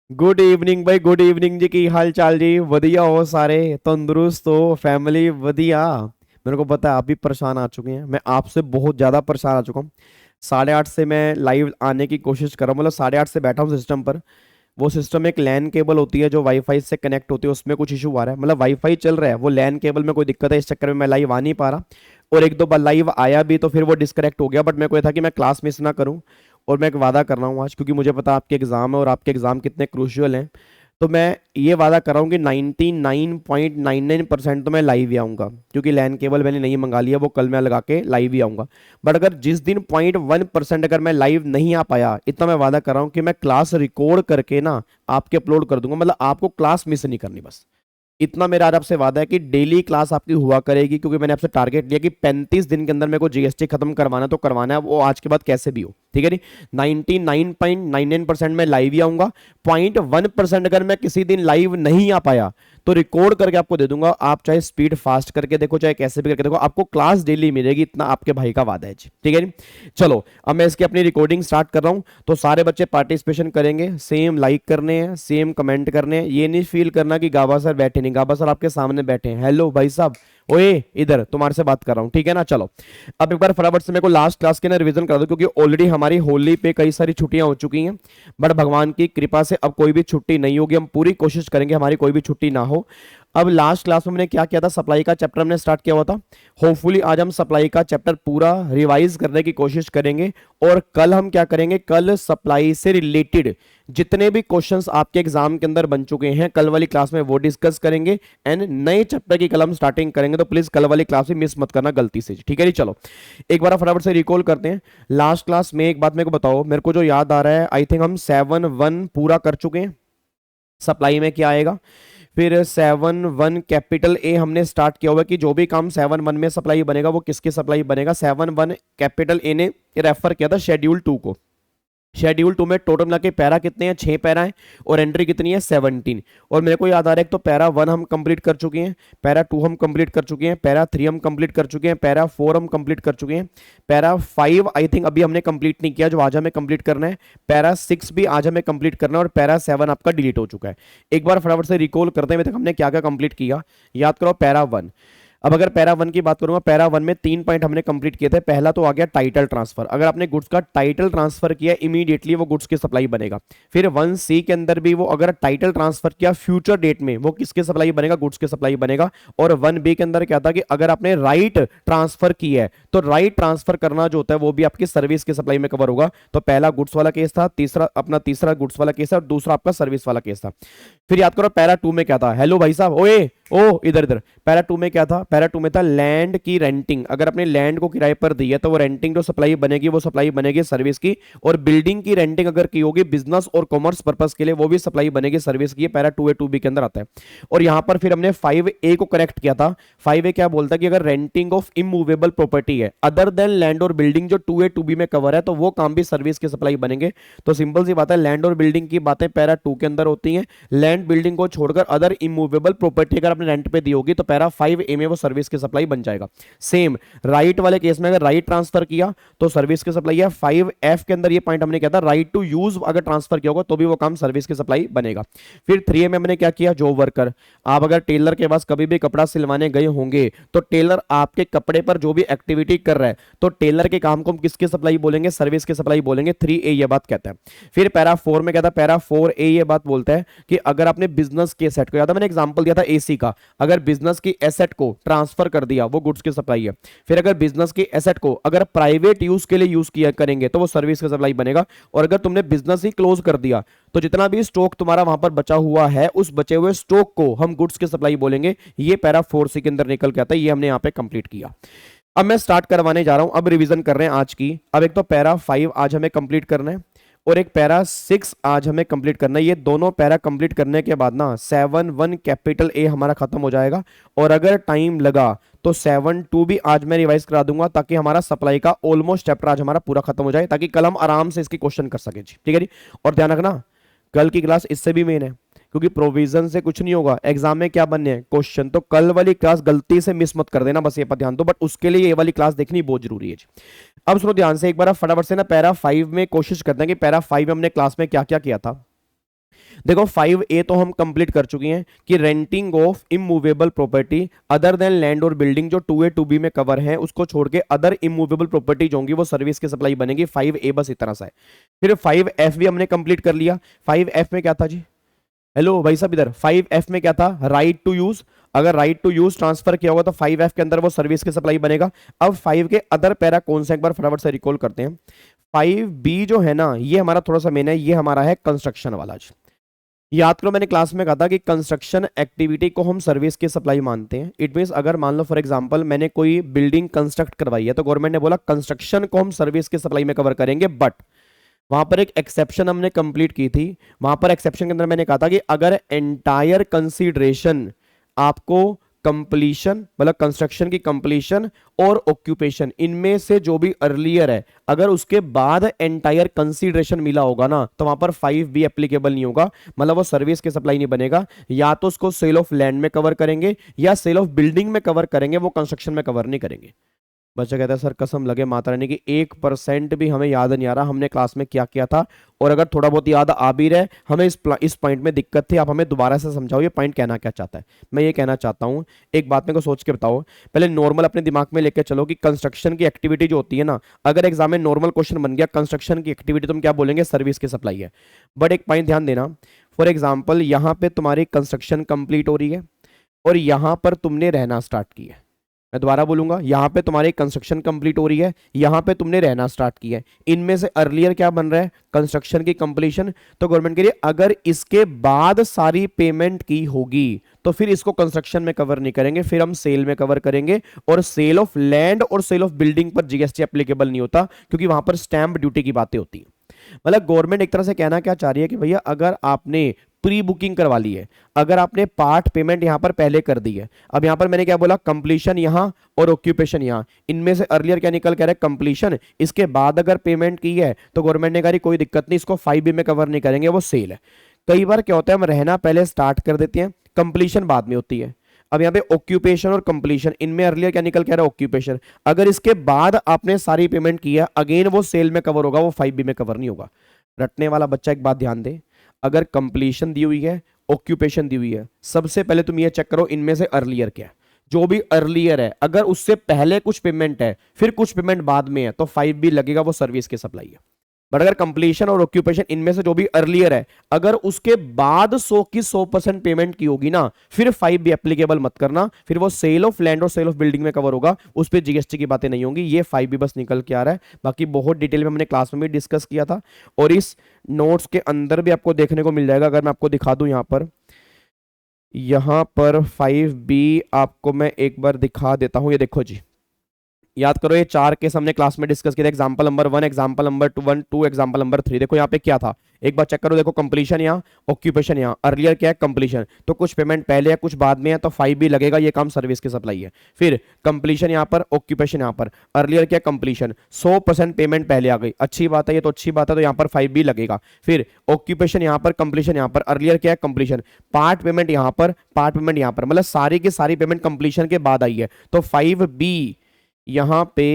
Good evening भाई, good evening जी। की हाल चाल जी? वधिया हो? सारे तंदुरुस्त हो? फैमिली वधिया? मेरे को पता है आप भी परेशान आ चुके हैं। मैं आपसे बहुत ज़्यादा परेशान आ चुका हूँ। 8:30 से मैं लाइव आने की कोशिश कर रहा हूँ, मतलब 8:30 से बैठा हूँ सिस्टम पर। वो सिस्टम एक लैन केबल होती है जो वाईफाई से कनेक्ट होती है, उसमें कुछ इशू आ रहा है। मतलब वाईफाई चल रहा है, वो लैन केबल में कोई दिक्कत है, इस चक्कर में मैं लाइव आ नहीं पा रहा। और एक दो बार लाइव आया भी तो फिर वो डिस्कनेक्ट हो गया। बट मेरे को ये था कि मैं क्लास मिस ना करूँ। और मैं एक वादा कर रहा हूँ आज, क्योंकि मुझे पता आपके एग्जाम है और आपके एग्जाम कितने क्रूशियल हैं। तो मैं ये वादा कर रहा हूँ कि 99.99% तो मैं लाइव ही आऊँगा, क्योंकि लैन केबल मैंने नहीं मंगा लिया, वो कल मैं लगा के लाइव ही आऊँगा। बट अगर जिस दिन 0.1% अगर मैं लाइव नहीं आ पाया, इतना मैं वादा कर रहा हूँ कि मैं क्लास रिकॉर्ड करके ना आपके अपलोड कर दूंगा। मतलब आपको क्लास मिस नहीं करनी, बस इतना मेरा आज आपसे वादा है कि डेली क्लास आपकी हुआ करेगी। क्योंकि मैंने आपसे टारगेट लिया कि 35 दिन के अंदर मेरे को जीएसटी खत्म करवाना, तो करवाना है वो आज के बाद कैसे भी हो, ठीक है। नहीं, 99.99% मैं लाइव ही आऊंगा। 0.1% अगर मैं किसी दिन लाइव नहीं आ पाया तो रिकॉर्ड करके आपको दे दूंगा। आप चाहे स्पीड फास्ट करके देखो, चाहे कैसे भी करके देखो, आपको क्लास डेली मिलेगी। इतना आपके भाई का वादा है जी, ठीक है। चलो, अब मैं इसकी अपनी रिकॉर्डिंग स्टार्ट कर रहा हूं। तो सारे बच्चे पार्टिसिपेशन करेंगे, सेम लाइक करने हैं, सेम कमेंट करने हैं। ये नहीं फील करना कि गाबा सर बैठे नहीं, गाबा सर आपके सामने बैठे हैं। हेलो भाई साहब, ओए इधर तुम्हारे से बात कर रहा हूं, ठीक है ना। चलो, अब एक बार फटाफट से मेरे को लास्ट क्लास के ना रिवीजन करा दो, क्योंकि ऑलरेडी हमारी होली पे कई सारी छुट्टियां हो चुकी हैं। बट भगवान की कृपा से अब कोई भी छुट्टी नहीं होगी। हम पूरी कोशिश करेंगे हमारी कोई भी छुट्टी ना हो। अब लास्ट क्लास में हमने क्या किया था, सप्लाई का चैप्टर हमने स्टार्ट किया हुआ था। होपफुली आज हम सप्लाई का चैप्टर पूरा रिवाइज करने की कोशिश करेंगे। और कल हम क्या करेंगे, कल सप्लाई से रिलेटेड जितने भी क्वेश्चंस आपके एग्जाम के अंदर बन चुके हैं, कल वाली क्लास में वो डिस्कस करेंगे। एंड नए चैप्टर की कल हम स्टार्टिंग करेंगे। तो प्लीज कल वाली क्लास में मिस मत करना गलती से, ठीक है जी। चलो, एक बार फटाफट से रिकॉल करते हैं। लास्ट क्लास में एक बात मेरे को बताओ, मेरे को जो याद आ रहा है, आई थिंक हम 7-1 पूरा कर चुके हैं। सप्लाई में क्या आएगा, फिर 7-1 कैपिटल ए हमने स्टार्ट किया हुआ है कि जो भी काम 7-1 में सप्लाई बनेगा वो किसके सप्लाई बनेगा। 7-1 कैपिटल ए ने रेफर किया था शेड्यूल 2 को। शेड्यूल 2 में टोटल मिला के पैरा कितने हैं, 6 पैरा हैं। और एंट्री कितनी है, 17। और मेरे को याद आ रहा है, एक तो पैरा 1 हम कंप्लीट कर चुके हैं, पैरा 2 हम कंप्लीट कर चुके हैं, पैरा 3 हम कंप्लीट कर चुके हैं, पैरा 4 हम कंप्लीट कर चुके हैं, पैरा 5 आई थिंक अभी हमने कंप्लीट नहीं किया, जो आज हमें कंप्लीट करना है। पैरा 6 भी आज हमें कंप्लीट करना है। और पैरा 7 आपका डिलीट हो चुका है। एक बार फटाफट से रिकॉल करते हैं हमने क्या क्या कंप्लीट किया। याद करो, पैरा 1। अब अगर पैरा 1 की बात करूंगा, पैरा 1 में 3 पॉइंट हमने कंप्लीट किए थे। पहला तो आ गया टाइटल ट्रांसफर। अगर आपने गुड्स का टाइटल ट्रांसफर किया, इमीडिएटली वो गुड्स की सप्लाई बनेगा। फिर 1C के अंदर भी वो अगर टाइटल ट्रांसफर किया फ्यूचर डेट में, वो किसके सप्लाई बनेगा, गुड्स के सप्लाई बनेगा। और 1B के अंदर क्या था कि अगर आपने राइट ट्रांसफर किया है तो राइट ट्रांसफर करना जो होता है वो भी आपकी सर्विस की सप्लाई में कवर होगा। तो पहला गुड्स वाला केस था, तीसरा गुड्स वाला केस है, और दूसरा आपका सर्विस वाला केस था। फिर याद करो पैरा 2 में क्या था। हेलो भाई साहब, ओए ओ इधर इधर। पैरा 2 में क्या था, पैरा 2 में था लैंड की रेंटिंग। अगर अपने लैंड को किराए पर दी है तो वो रेंटिंग जो सप्लाई बनेगी वो सप्लाई बनेगी सर्विस की। और बिल्डिंग की रेंटिंग अगर की होगी बिजनेस और कॉमर्स पर्पस के लिए, वो भी सप्लाई बनेगी सर्विस की। पैरा 2A 2B के अंदर आता है। और यहां पर फिर हमने 5A को करेक्ट किया था। 5A क्या बोलता है कि अगर रेंटिंग ऑफ इमूवेबल प्रॉपर्टी है अदर देन लैंड और बिल्डिंग, जो 2A 2B में कवर है, तो वो काम भी सर्विस की सप्लाई बनेंगे। तो सिंपल सी बात है, लैंड और बिल्डिंग की बातें पैरा 2 के अंदर होती हैं। लैंड बिल्डिंग को छोड़कर अदर इमूवेबल प्रॉपर्टी अगर आपने रेंट पे दी होगी तो पैरा 5A में वो सर्विस की सप्लाई बन जाएगा। सेम राइट वाले केस में अगर राइट ट्रांसफर किया तो सर्विस की सप्लाई है। 5F के अंदर ये पॉइंट हमने किया था, राइट टू यूज अगर ट्रांसफर किया होगा तो भी वो काम सर्विस की सप्लाई बनेगा। फिर 3A में हमने क्या किया, जॉब वर्कर। आप अगर टेलर के पास कभी भी कपड़ा सिलवाने गए होंगे तो टेलर आपके कपड़े पर जो भी एक्टिविटी कर रहा है तो टेलर के काम को हम किसकी सप्लाई बोलेंगे, सर्विस की सप्लाई बोलेंगे। 3A ये बात कहता है। फिर पैरा 4 में क्या था, पैरा 4A ये बात बोलता है कि अगर आपने बिजनेस के सेट को, याद है मैंने एग्जांपल दिया था एसी का, अगर बिजनेस की एसेट को ट्रांसफर कर दिया वो गुड्स की सप्लाई है। फिर अगर बिजनेस की एसेट को अगर प्राइवेट यूज के लिए यूज किया करेंगे तो वो सर्विस की सप्लाई बनेगा। और अगर तुमने बिजनेस ही क्लोज कर दिया तो जितना भी स्टॉक तुम्हारा वहां पर बचा हुआ है उस बचे हुए स्टॉक को हम गुड्स की सप्लाई बोलेंगे। ये पैरा 4C के अंदर निकल के आता है। ये हमने यहां पे कंप्लीट किया। अब मैं स्टार्ट करवाने जा रहा हूं, अब रिवीजन कर रहे हैं आज की। अब एक तो पैरा 5 आज हमें कंप्लीट करना है और एक पैरा 6 आज हमें कंप्लीट करना है। ये दोनों पैरा कंप्लीट करने के बाद ना 7-1 कैपिटल ए हमारा खत्म हो जाएगा। और अगर टाइम लगा तो 7-2 भी आज मैं रिवाइज करा दूंगा, ताकि हमारा सप्लाई का ऑलमोस्ट चैप्टर आज हमारा पूरा खत्म हो जाए, ताकि कल हम आराम से इसकी क्वेश्चन कर सके जी, ठीक है जी। और ध्यान रखना, कल की क्लास इससे भी मेन है, क्योंकि प्रोविजन से कुछ नहीं होगा। एग्जाम में क्या बनने हैं, क्वेश्चन। तो कल वाली क्लास गलती से मिस मत कर देना, बस ये पर ध्यान दो। बट उसके लिए ये वाली क्लास देखनी बहुत जरूरी है जी। अब सुनो ध्यान से, एक बार फटाफट से ना पैरा 5 में कोशिश करते हैं कि पैरा 5 में हमने क्लास में क्या क्या किया था। देखो 5A तो हम कंप्लीट कर चुके हैं कि renting of immovable property other than land और बिल्डिंग जो 2A 2B में कवर है उसको छोड़ के अदर इमूवेबल प्रॉपर्टी जो होंगी वो सर्विस की सप्लाई बनेगी। 5A बस इतना सा है। फिर 5F भी हमने कंप्लीट कर लिया। 5F में क्या था जी? हेलो भाई साहब इधर 5F में क्या था? Right to use. अगर राइट टू यूज ट्रांसफर किया होगा तो 5F के अंदर वो सर्विस की सप्लाई बनेगा। अब 5 के अदर पैरा कौन सा एक बार फटाफट से रिकॉल करते हैं। 5B जो है ना ये हमारा थोड़ा सा मेन है, ये हमारा है कंस्ट्रक्शन वाला। याद करो मैंने क्लास में कहा था कि कंस्ट्रक्शन एक्टिविटी को हम सर्विस की सप्लाई मानते हैं। इट मींस अगर मान लो फॉर एग्जांपल मैंने कोई बिल्डिंग कंस्ट्रक्ट करवाई है तो गवर्नमेंट ने बोला कंस्ट्रक्शन को हम सर्विस की सप्लाई में कवर करेंगे, बट वहां पर एक एक्सेप्शन हमने कंप्लीट की थी। वहां पर एक्सेप्शन के अंदर मैंने कहा था कि अगर एंटायर कंसीडरेशन आपको कंप्लीशन मतलब कंस्ट्रक्शन की कंप्लीशन और ऑक्यूपेशन इनमें से जो भी अर्लियर है अगर उसके बाद एंटायर कंसीडरेशन मिला होगा ना तो वहां पर 5B एप्लीकेबल नहीं होगा, मतलब वो सर्विस की सप्लाई नहीं बनेगा। या तो उसको सेल ऑफ लैंड में कवर करेंगे या सेल ऑफ बिल्डिंग में कवर करेंगे, वो कंस्ट्रक्शन में कवर नहीं करेंगे। बच्चा कहता है सर कसम लगे माता रानी की 1% भी हमें याद नहीं आ रहा हमने क्लास में क्या किया था, और अगर थोड़ा बहुत याद आ भी रहे हमें इस पॉइंट में दिक्कत थी। आप हमें दोबारा से समझाओ ये पॉइंट कहना क्या चाहता है। मैं ये कहना चाहता हूं, एक बात मेरे को सोच के बताओ, पहले नॉर्मल अपने दिमाग में लेकर चलो कि कंस्ट्रक्शन की एक्टिविटी जो होती है ना, अगर एग्जाम में नॉर्मल क्वेश्चन बन गया कंस्ट्रक्शन की एक्टिविटी तो हम क्या बोलेंगे? सर्विस की सप्लाई है। बट एक पॉइंट ध्यान देना, फॉर एग्जाम्पल यहां पर तुम्हारी कंस्ट्रक्शन कंप्लीट हो रही है और यहां पर तुमने रहना स्टार्ट किया है। मैं दोबारा बोलूंगा, यहां पे तुम्हारी कंस्ट्रक्शन कंप्लीट हो रही है, यहां पे तुमने रहना स्टार्ट किया है। इनमें से अर्लियर क्या बन रहा है? कंस्ट्रक्शन की कंप्लीशन। तो गवर्नमेंट के लिए अगर इसके बाद सारी पेमेंट की होगी तो फिर इसको कंस्ट्रक्शन में कवर नहीं करेंगे, फिर हम सेल में कवर करेंगे। और सेल ऑफ लैंड और सेल ऑफ बिल्डिंग पर जीएसटी एप्लीकेबल नहीं होता क्योंकि वहां पर स्टैंप ड्यूटी की बातें होती है। मतलब गवर्नमेंट एक तरह से कहना क्या चाह रही है कि भैया अगर आपने प्री बुकिंग करवा ली है, अगर आपने पार्ट पेमेंट यहां पर पहले कर दी है, अब यहां पर मैंने क्या बोला? कंप्लीशन यहां और ऑक्यूपेशन यहां, इनमें से अर्लियर क्या निकल के आ रहा है? कंप्लीशन। इसके बाद अगर पेमेंट की है तो गवर्नमेंट ने कहा कोई दिक्कत नहीं, इसको 5B में कवर नहीं करेंगे, वो सेल है। कई बार क्या होता है हम रहना पहले स्टार्ट कर देते हैं, कंप्लीशन बाद में होती है। अब यहाँ पे ऑक्यूपेशन और कंप्लीशन, इनमें अर्लियर क्या निकल के आ रहा है? ऑक्यूपेशन। अगर इसके बाद आपने सारी पेमेंट की है अगेन वो सेल में कवर होगा, वो 5B में कवर नहीं होगा। रटने वाला बच्चा एक बात ध्यान दे, अगर कंप्लीशन दी हुई है, ऑक्यूपेशन दी हुई है, सबसे पहले तुम ये चेक करो इनमें से अर्लियर क्या है। जो भी अर्लियर है अगर उससे पहले कुछ पेमेंट है फिर कुछ पेमेंट बाद में है तो 5B लगेगा, वो सर्विस की सप्लाई है। बट अगर कंप्लीशन और ऑक्यूपेशन इनमें से जो भी अर्लियर है अगर उसके बाद 100 की 100% पेमेंट की होगी ना फिर 5B एप्लीकेबल मत करना, फिर वो सेल ऑफ लैंड और सेल ऑफ बिल्डिंग में कवर होगा, उस पर जीएसटी की बातें नहीं होंगी। ये 5B बस निकल के आ रहा है, बाकी बहुत डिटेल में हमने क्लास में भी डिस्कस किया था और इस नोट्स के अंदर भी आपको देखने को मिल जाएगा। अगर मैं आपको दिखा दूं यहां पर 5B आपको मैं एक बार दिखा देता हूं। ये देखो जी, याद करो ये 4 केस हमने क्लास में डिस्कस किए थे, example number 1, example number 2, example number 3। देखो यहाँ पे क्या था, एक बार चेक करो। देखो कंप्लीशन यहाँ, ऑक्यूपेशन यहाँ, अर्लियर क्या है? कंप्लीशन। तो कुछ पेमेंट पहले है कुछ बाद में है तो 5B लगेगा, ये काम सर्विस की सप्लाई है। फिर कंप्लीशन यहाँ पर, ऑक्यूपेशन यहाँ पर, अर्लियर क्या? कंप्लीशन। 100% पेमेंट पहले आ गई, अच्छी बात है, ये तो अच्छी बात है, तो यहाँ पर 5B लगेगा। फिर ऑक्यूपेशन यहाँ पर, कंप्लीशन यहाँ पर, अर्लियर क्या है? कंप्लीशन। पार्ट पेमेंट यहाँ पर, पार्ट पेमेंट यहाँ पर, मतलब सारी की सारी पेमेंट कंप्लीशन के बाद आई है तो 5B यहां पे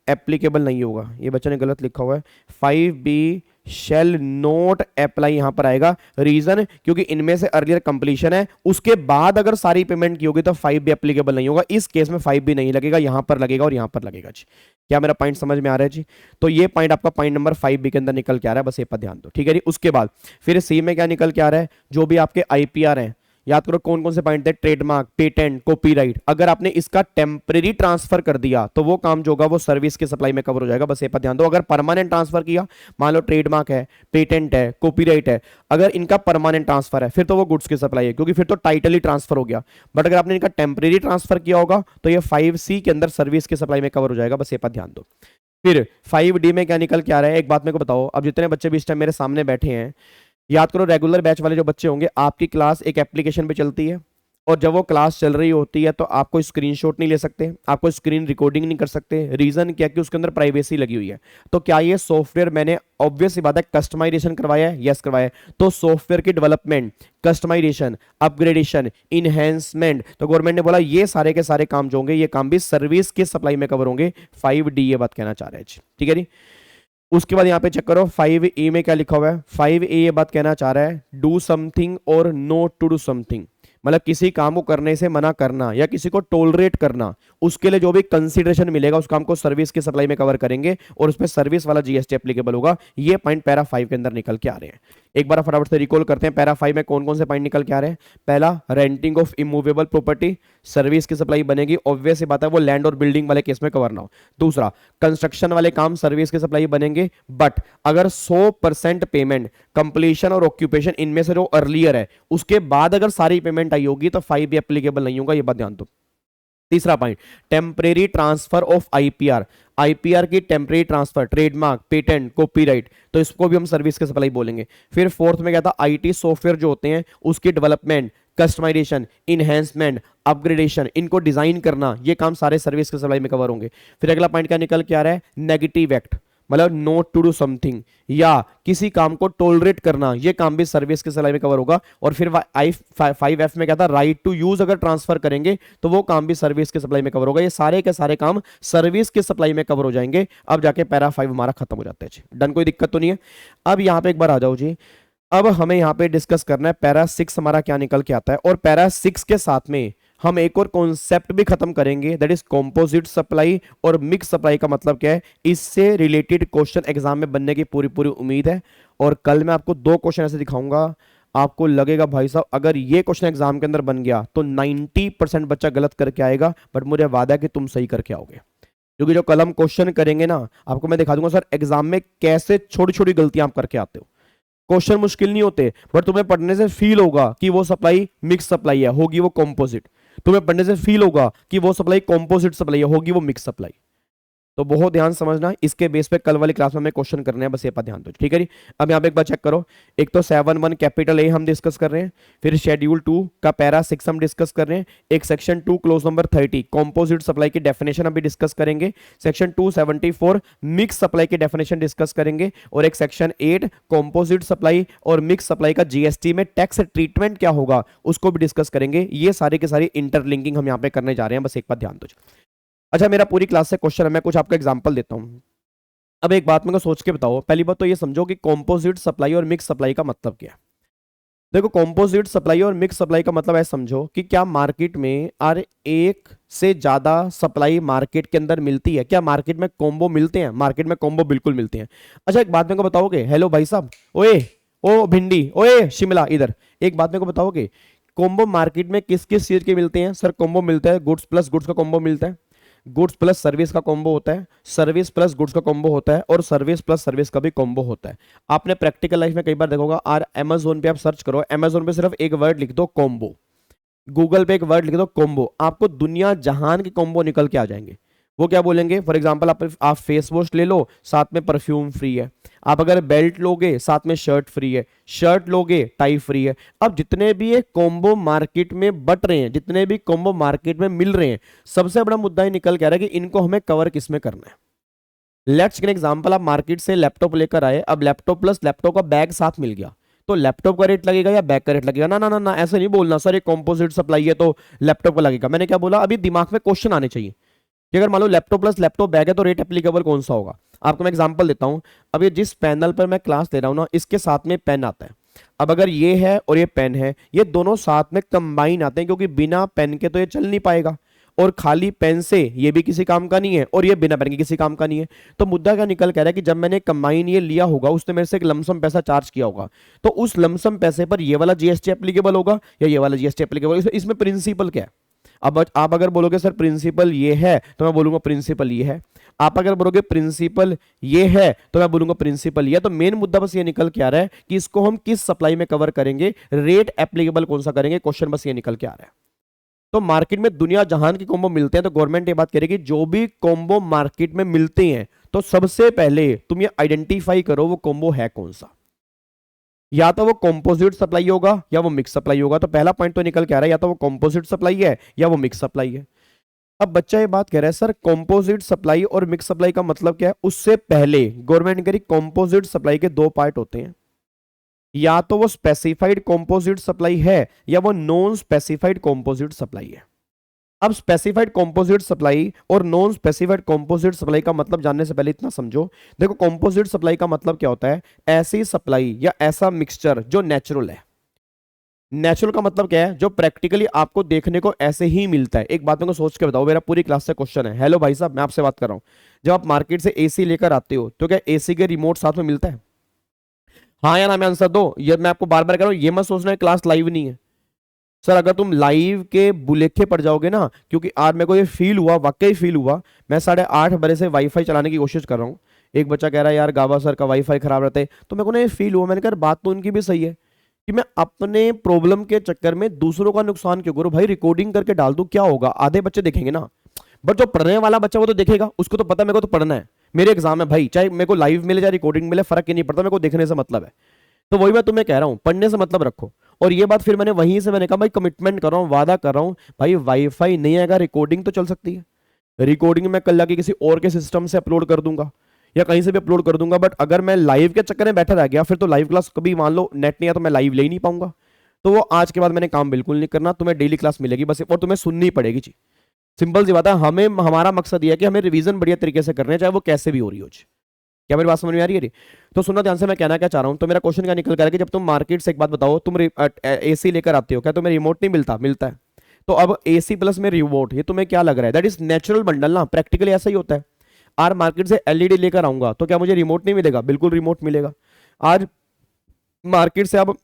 एप्लीकेबल नहीं होगा। ये बच्चे ने गलत लिखा हुआ है, 5B शेल नोट अप्लाई यहां पर आएगा। रीजन क्योंकि इनमें से अर्लियर कंप्लीशन है, उसके बाद अगर सारी पेमेंट की होगी तो 5B एप्लीकेबल नहीं होगा। इस केस में 5B नहीं लगेगा, यहां पर लगेगा और यहां पर लगेगा जी। क्या मेरा पॉइंट समझ में आ रहा है जी? तो ये पॉइंट आपका पॉइंट नंबर 5B के अंदर निकल के आ रहा है, बस ये पर ध्यान दो, ठीक है जी। उसके बाद फिर सी में क्या निकल के आ रहा है? जो भी आपके IPR हैं, याद करो कौन कौन से पॉइंट थे? Trademark, patent, copyright. अगर आपने इसका टेम्परेरी ट्रांसफर कर दिया तो वो काम जो होगा वो सर्विस की सप्लाई में कवर हो जाएगा, बस ये पर ध्यान दो। अगर परमानेंट ट्रांसफर किया, मान लो ट्रेडमार्क है, पेटेंट है, कॉपीराइट है, अगर इनका परमानेंट ट्रांसफर है फिर तो वो गुड्स की सप्लाई है क्योंकि फिर तो टाइटली ट्रांसफर हो गया। बट अगर आपने इनका टेम्परेरी ट्रांसफर किया होगा तो ये 5C के अंदर सर्विस की सप्लाई में कवर हो जाएगा, बस ये पर ध्यान दो। फिर 5D में क्या निकल के आ रहा है? एक बात मेरे को बताओ, अब जितने बच्चे भी इस टाइम मेरे सामने बैठे हैं, याद करो रेगुलर बैच वाले जो बच्चे होंगे, आपकी क्लास एक एप्लीकेशन पे चलती है और जब वो क्लास चल रही होती है तो आप कोई स्क्रीनशॉट नहीं ले सकते, आप कोई स्क्रीन रिकॉर्डिंग नहीं कर सकते। रीजन क्या? कि उसके अंदर प्राइवेसी लगी हुई है। तो क्या ये सॉफ्टवेयर मैंने ऑब्वियस सी बात है कस्टमाइजेशन करवाया है? यस करवाया है। तो सॉफ्टवेयर की डेवलपमेंट, कस्टमाइजेशन, अपग्रेडेशन, इनहेंसमेंट, तो गवर्नमेंट ने बोला ये सारे के सारे काम जो होंगे ये काम भी सर्विस के सप्लाई में कवर होंगे। 5D ये बात कहना चाह रहे हैं, ठीक है जी। उसके बाद यहाँ पे चेक करो 5E में क्या लिखा हुआ है। 5E ये बात कहना चाह रहा है डू समथिंग और नोट टू डू समथिंग, मतलब किसी काम को करने से मना करना या किसी को टोलरेट करना, उसके लिए जो भी कंसीडरेशन मिलेगा उस काम को सर्विस की सप्लाई में कवर करेंगे और उसमें सर्विस वाला जीएसटी एप्लीकेबल होगा। ये पॉइंट पैरा 5 के अंदर निकल के आ रहे हैं। एक बार फटाफट से रिकॉल करते हैं पैरा 5 में कौन कौन से पॉइंट निकल के आ रहे हैं। पहला, renting of immovable property, service की सप्लाई बनेगी, ऑब्वियस सी बात है वो लैंड और बिल्डिंग वाले केस में कवर ना हो। दूसरा, कंस्ट्रक्शन वाले काम सर्विस की सप्लाई बनेंगे, बट अगर 100% पेमेंट कंप्लीशन और ऑक्यूपेशन इनमें से जो अर्लियर है उसके बाद अगर सारी पेमेंट आई होगी तो 5 भी एप्लीकेबल नहीं होगा, ये बात ध्यान दो। तीसरा point, temporary transfer of IPR, IPR की temporary transfer, trademark, patent, copyright, तो इसको भी हम सर्विस के सप्लाई बोलेंगे। फिर फोर्थ में क्या था, आईटी सॉफ्टवेयर जो होते हैं उसकी डेवलपमेंट, कस्टमाइजेशन, इनहेंसमेंट, अपग्रेडेशन, इनको डिजाइन करना, ये काम सारे सर्विस के सप्लाई में कवर होंगे। फिर अगला पॉइंट क्या निकल के आ रहा है, नेगेटिव एक्ट, मतलब नोट टू डू समथिंग या किसी काम को टोलरेट करना, ये काम भी सर्विस के सप्लाई में कवर होगा। और फिर 5F में क्या था, राइट टू यूज अगर ट्रांसफर करेंगे तो वो काम भी सर्विस के सप्लाई में कवर होगा। ये सारे के सारे काम सर्विस के सप्लाई में कवर हो जाएंगे। अब जाके पैरा 5 हमारा खत्म हो जाता है जी, डन, कोई दिक्कत तो नहीं है। अब यहां पे एक बार आ जाओ जी, अब हमें यहां पे डिस्कस करना है पैरा 6 हमारा क्या निकल के आता है। और पैरा 6 के साथ में हम एक और कॉन्सेप्ट भी खत्म करेंगे, दैट इज कंपोजिट सप्लाई और मिक्स सप्लाई का मतलब क्या है। इससे रिलेटेड क्वेश्चन एग्जाम में बनने की पूरी पूरी उम्मीद है। और कल मैं आपको 2 क्वेश्चन ऐसे दिखाऊंगा, आपको लगेगा भाई साहब अगर ये क्वेश्चन एग्जाम के अंदर बन गया तो 90% बच्चा गलत करके आएगा, बट मुझे वादा है कि तुम सही करके आओगे। क्योंकि जो कल हम क्वेश्चन करेंगे ना, आपको मैं दिखा दूंगा सर एग्जाम में कैसे छोटी छोटी गलतियां आप करके आते हो। क्वेश्चन मुश्किल नहीं होते, बट तुम्हें पढ़ने से फील होगा कि वो सप्लाई मिक्स सप्लाई है, होगी वो कॉम्पोजिट। तुम्हें पढ़ने से फील होगा कि वो सप्लाई कॉम्पोजिट सप्लाई है, होगी वो मिक्स सप्लाई। तो बहुत ध्यान समझना, इसके बेस पे कल वाली क्लास में हमें क्वेश्चन करने हैं, बस ये पर ध्यान दो, ठीक है जी। अब यहाँ पे एक बार चेक करो, एक तो 7.1 कैपिटल ए हम डिस्कस कर रहे हैं, फिर शेड्यूल 2 का पैरा 6 हम डिस्कस कर रहे हैं, एक section 2 close number 30 composite supply की डेफिनेशन अभी डिस्कस करेंगे, सेक्शन 274 मिक्स सप्लाई की डेफिनेशन डिस्कस करेंगे, और एक सेक्शन 8 कॉम्पोजिट सप्लाई और मिक्स सप्लाई का जीएसटी में टैक्स ट्रीटमेंट क्या होगा उसको भी डिस्कस करेंगे। ये सारी की सारी इंटरलिंकिंग हम यहाँ पे करने जा रहे हैं, बस एक बात ध्यान दो। अच्छा, मेरा पूरी क्लास से क्वेश्चन है, मैं कुछ आपको एग्जांपल देता हूं। अब एक बात मेरे को सोच के बताओ, पहली बात तो ये समझो कि कॉम्पोजिट सप्लाई और मिक्स सप्लाई का मतलब क्या है। देखो, कॉम्पोजिट सप्लाई और मिक्स सप्लाई का मतलब है, समझो कि क्या मार्केट में एक से ज्यादा सप्लाई मार्केट के अंदर मिलती है, क्या मार्केट में कॉम्बो मिलते हैं, मार्केट में कॉम्बो बिल्कुल मिलते हैं। अच्छा, एक बात मेरे को बताओगे, हेलो भाई साहब, ओए ओ भिंडी, ओए शिमला, इधर एक बात मेरे को बताओगे, कॉम्बो मार्केट में किस किस चीज के मिलते हैं। सर कॉम्बो मिलता है गुड्स प्लस गुड्स का कॉम्बो मिलता है, गुड्स प्लस सर्विस का कॉम्बो होता है, सर्विस प्लस गुड्स का कॉम्बो होता है, और सर्विस प्लस सर्विस का भी कॉम्बो होता है। आपने प्रैक्टिकल लाइफ में कई बार देखोगा, और अमेजोन पे आप सर्च करो, अमेजोन पे सिर्फ एक वर्ड लिख दो कॉम्बो, गूगल पे एक वर्ड लिख दो कॉम्बो, आपको दुनिया जहान के कॉम्बो निकल के आ जाएंगे। वो क्या बोलेंगे, फॉर एग्जांपल आप फेस वॉश ले लो, साथ में परफ्यूम फ्री है। आप अगर बेल्ट लोगे साथ में शर्ट फ्री है, शर्ट लोगे टाई फ्री है। अब जितने भी ये कॉम्बो मार्केट में बट रहे हैं, जितने भी कॉम्बो मार्केट में मिल रहे हैं, सबसे बड़ा मुद्दा ही निकल के आ रहा है कि इनको हमें कवर किस में करना है। लेट्स टेक एग्जांपल, आप मार्केट से लैपटॉप लेकर आए, अब लैपटॉप प्लस लैपटॉप का बैग साथ मिल गया, तो लैपटॉप का रेट लगेगा या बैग का रेट लगेगा। ना ना ना ना, ऐसे नहीं बोलना सर ये कॉम्पोजिट सप्लाई है तो लैपटॉप का लगेगा। मैंने क्या बोला, अभी दिमाग में क्वेश्चन आने चाहिए कि अगर मान लो लैपटॉप प्लस लैपटॉप बैग है तो रेट एप्लीकेबल कौन सा होगा। आपको मैं एग्जांपल देता हूं, अब ये जिस पैनल पर मैं क्लास ले रहा हूं ना, इसके साथ में पेन आता है। अब अगर ये है और ये पेन है, ये दोनों साथ में कंबाइन आते हैं, क्योंकि बिना पेन के तो ये चल नहीं पाएगा, और खाली पेन से ये भी किसी काम का नहीं है, और ये बिना पेन के किसी काम का नहीं है। तो मुद्दा क्या निकल कह रहा है कि जब मैंने कंबाइन ये लिया होगा, उसने मेरे से एक लमसम पैसा चार्ज किया होगा, तो उस लमसम पैसे पर ये वाला जीएसटी एप्लीकेबल होगा या ये वाला जीएसटी एप्लीकेबल। इसमें प्रिंसिपल क्या है। अब आप अगर बोलोगे सर प्रिंसिपल ये है, तो मैं बोलूंगा प्रिंसिपल ये है। आप अगर बोलोगे प्रिंसिपल ये है, तो मैं बोलूंगा प्रिंसिपल ये है। तो मेन मुद्दा बस ये निकल के आ रहा है कि इसको हम किस सप्लाई में कवर करेंगे, रेट एप्लीकेबल कौन सा करेंगे, क्वेश्चन बस ये निकल के आ रहा है। तो मार्केट में दुनिया जहान के कॉम्बो मिलते हैं, तो गवर्नमेंट ये बात करेगी जो भी कॉम्बो मार्केट में मिलते हैं, तो सबसे पहले तुम ये आइडेंटिफाई करो वो कॉम्बो है कौन सा। या तो वो कॉम्पोजिट सप्लाई होगा या वो मिक्स सप्लाई होगा। तो पहला पॉइंट तो निकल के आ रहा है, या तो वो कॉम्पोजिट सप्लाई है या वो मिक्स सप्लाई है। अब बच्चा ये बात कह रहा है सर कॉम्पोजिट सप्लाई और मिक्स सप्लाई का मतलब क्या है। उससे पहले गवर्नमेंट कह रही कॉम्पोजिट सप्लाई के 2 पार्ट होते हैं, या तो वो स्पेसिफाइड कॉम्पोजिट सप्लाई है या वो नॉन स्पेसिफाइड कॉम्पोजिट सप्लाई है। अब स्पेसिफाइड कॉम्पोजिट सप्लाई और नॉन स्पेसिफाइड कॉम्पोजिट सप्लाई का मतलब जानने से पहले इतना समझो। देखो कॉम्पोजिट सप्लाई का मतलब क्या होता है, ऐसी सप्लाई या ऐसा मिक्सचर जो नेचुरल है। नेचुरल का मतलब क्या है, जो प्रैक्टिकली आपको देखने को ऐसे ही मिलता है। एक बातों को सोच के बताओ, मेरा पूरी क्लास से क्वेश्चन है। हेलो भाई साहब, मैं आपसे बात कर रहा हूं, जब आप मार्केट से एसी लेकर आते हो तो क्या एसी के रिमोट साथ में मिलता है? हाँ या ना में आंसर दो। ये मैं आपको बार बार कह रहा हूं, ये मत सोचना है क्लास लाइव नहीं है। सर अगर तुम लाइव के बुलेखे पड़ जाओगे ना, क्योंकि आज मेरे को ये फील हुआ, वाकई फील हुआ। मैं 8:30 बजे से वाईफाई चलाने की कोशिश कर रहा हूँ। एक बच्चा कह रहा है यार गावा सर का वाईफाई खराब रहता है, तो मेरे को ना ये फील हुआ, मैंने कहा बात तो उनकी भी सही है कि मैं अपने प्रॉब्लम के चक्कर में दूसरों का नुकसान क्यों करूं भाई। रिकॉर्डिंग करके डाल दूं, क्या होगा, आधे बच्चे देखेंगे ना, बट जो पढ़ने वाला बच्चा वो तो देखेगा, उसको तो पता है मेरे को तो पढ़ना है, मेरे एग्जाम है भाई, चाहे मेरे को लाइव मिले चाहे रिकॉर्डिंग मिले, फर्क ही नहीं पड़ता, मेरे को देखने से मतलब है। तो वही मैं तुम्हें कह रहा हूं, पढ़ने से मतलब रखो। और ये बात फिर मैंने वहीं से मैंने कहा भाई कमिटमेंट कर रहा हूं, वादा कर रहा हूं भाई, वाईफाई नहीं आएगा, रिकॉर्डिंग तो चल सकती है। रिकॉर्डिंग मैं कल जाके किसी और के सिस्टम से अपलोड कर दूंगा या कहीं से भी अपलोड कर दूंगा, बट अगर मैं लाइव के चक्कर में बैठा रह गया फिर तो लाइव क्लास कभी मान लो नेट नहीं है तो मैं लाइव ले ही नहीं पाऊंगा। तो वो आज के बाद मैंने काम बिल्कुल नहीं करना, तुम्हें डेली क्लास मिलेगी बस, और तुम्हें सुननी पड़ेगी जी। सिंपल सी बात है, हमें हमारा मकसद ये है कि हमें रिवीजन बढ़िया तरीके से करने, चाहे वो कैसे भी हो रही हो। क्या मेरी बात समझ में आ रही है? तो सुनना ध्यान से, मैं कहना क्या चाह रहा हूं। तो मेरा क्वेश्चन क्या निकल कर कि जब तुम मार्केट से, एक बात बताओ, तुम एसी लेकर आते हो, क्या तुम्हें रिमोट नहीं मिलता? मिलता है। तो अब एसी प्लस में रिमोट, ये तुम्हें क्या लग रहा है, दैट इज नेचुरल बंडल ना, प्रैक्टिकली ऐसा ही होता है। आज मार्केट से एलईडी लेकर आऊंगा तो क्या मुझे रिमोट नहीं मिलेगा? बिल्कुल रिमोट मिलेगा। आज मार्केट से अब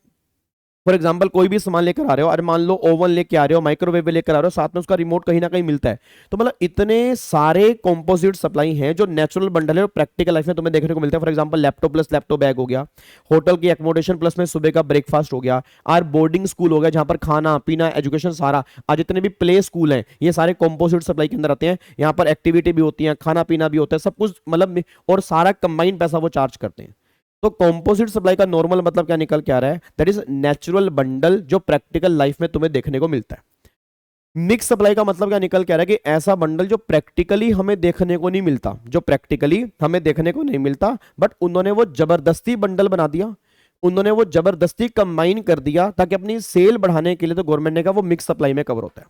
फॉर एग्जाम्पल कोई भी सामान लेकर आ रहे हो, अरे मान लो ओवन लेके आ रहे हो, माइक्रोवेव लेकर आ रहे हो, साथ में उसका रिमोट कहीं ना कहीं मिलता है। तो मतलब इतने सारे कॉम्पोजिट सप्लाई हैं जो नेचुरल बंडल है और प्रैक्टिकल लाइफ में तुम्हें देखने को मिलता है। For example laptop plus laptop bag हो गया, होटल की एकोमोडेशन प्लस में सुबह का ब्रेकफास्ट हो गया, और बोर्डिंग स्कूल हो गया जहां पर खाना पीना एजुकेशन सारा, आज जितने भी प्ले स्कूल हैं ये सारे कॉम्पोजिट सप्लाई के अंदर आते हैं। यहाँ पर एक्टिविटी भी होती है, खाना पीना भी होता है, सब कुछ मतलब, और सारा कंबाइन पैसा वो चार्ज करते हैं। तो कॉम्पोजिट सप्लाई का नॉर्मल मतलब क्या निकल के आ रहा है, दैट इज नेचुरल बंडल जो प्रैक्टिकल लाइफ में तुम्हें देखने को मिलता है। मिक्स सप्लाई का मतलब क्या निकल के आ रहा है कि ऐसा बंडल जो प्रैक्टिकली हमें देखने को नहीं मिलता, जो प्रैक्टिकली हमें देखने को नहीं मिलता, बट उन्होंने वो जबरदस्ती बंडल बना दिया, उन्होंने वो जबरदस्ती कंबाइन कर दिया ताकि अपनी सेल बढ़ाने के लिए। तो गवर्नमेंट ने कहा वो मिक्स सप्लाई में कवर होता है।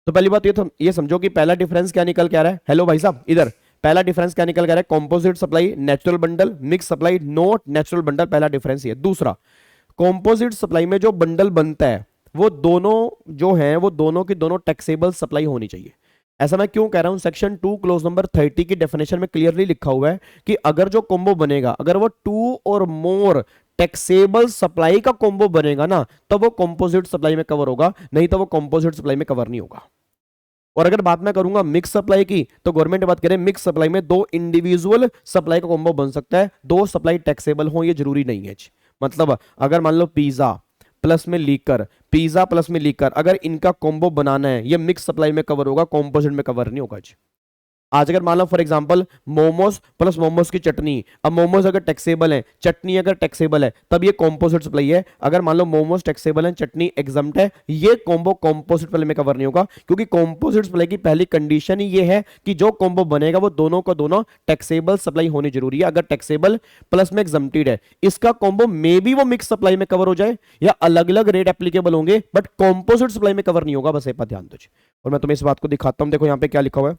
तो पहली बात ये समझो कि पहला डिफरेंस क्या निकल के आ रहा है। हेलो भाई साहब इधर, पहला डिफरेंस क्या निकल कर रहा है, composite supply natural bundle, mix supply not natural bundle, पहला डिफरेंस ये। दूसरा, कॉम्पोजिट सप्लाई में जो बंडल बनता है वो दोनों जो है वो दोनों की दोनों टैक्सेबल सप्लाई होनी चाहिए। ऐसा मैं क्यों कह रहा हूं, सेक्शन 2 क्लोज नंबर 30 की डेफिनेशन में क्लियरली लिखा हुआ है कि अगर जो कॉम्बो बनेगा, अगर वो 2 और मोर टैक्सेबल सप्लाई का कॉम्बो बनेगा ना, तो वो कॉम्पोजिट सप्लाई में कवर होगा, नहीं तो वो कॉम्पोजिट सप्लाई में कवर नहीं होगा। और अगर बात मैं करूंगा मिक्स सप्लाई की, तो गवर्नमेंट बात करें मिक्स सप्लाई में दो इंडिविजुअल सप्लाई का कॉम्बो बन सकता है, दो सप्लाई टैक्सेबल हो ये जरूरी नहीं है। मतलब अगर मान लो पिज्जा प्लस में लीकर, पिज्जा प्लस में लीकर, अगर इनका कॉम्बो बनाना है, ये मिक्स सप्लाई में कवर होगा, कॉम्पोजिट में कवर नहीं होगा। आज अगर मान लो for example momos plus momos की चटनी, अब मोमोज अगर टैक्सेबल है, चटनी अगर टैक्सेबल है, तब ये कॉम्पोजिट सप्लाई है। अगर मान लो मोमोज टैक्सेबल है, चटनी एग्जम्प्ट है, ये कॉम्बो कॉम्पोजिट सप्लाई में कवर नहीं होगा, क्योंकि कॉम्पोजिट सप्लाई की पहली कंडीशन ही ये है कि जो कॉम्बो बनेगा वो दोनों का दोनों टैक्सेबल सप्लाई होनी जरूरी है। अगर टैक्सेबल प्लस में एग्जम्प्टेड है, इसका कॉम्बो मे बी वो मिक्स सप्लाई में कवर हो जाए या अलग अलग रेट एप्लीकेबल होंगे, बट कॉम्पोजिट सप्लाई में कवर नहीं होगा। बस एक बात ध्यान दो। और मैं तुम्हें इस बात को दिखाता हूं, देखो यहां पे क्या लिखा हुआ है,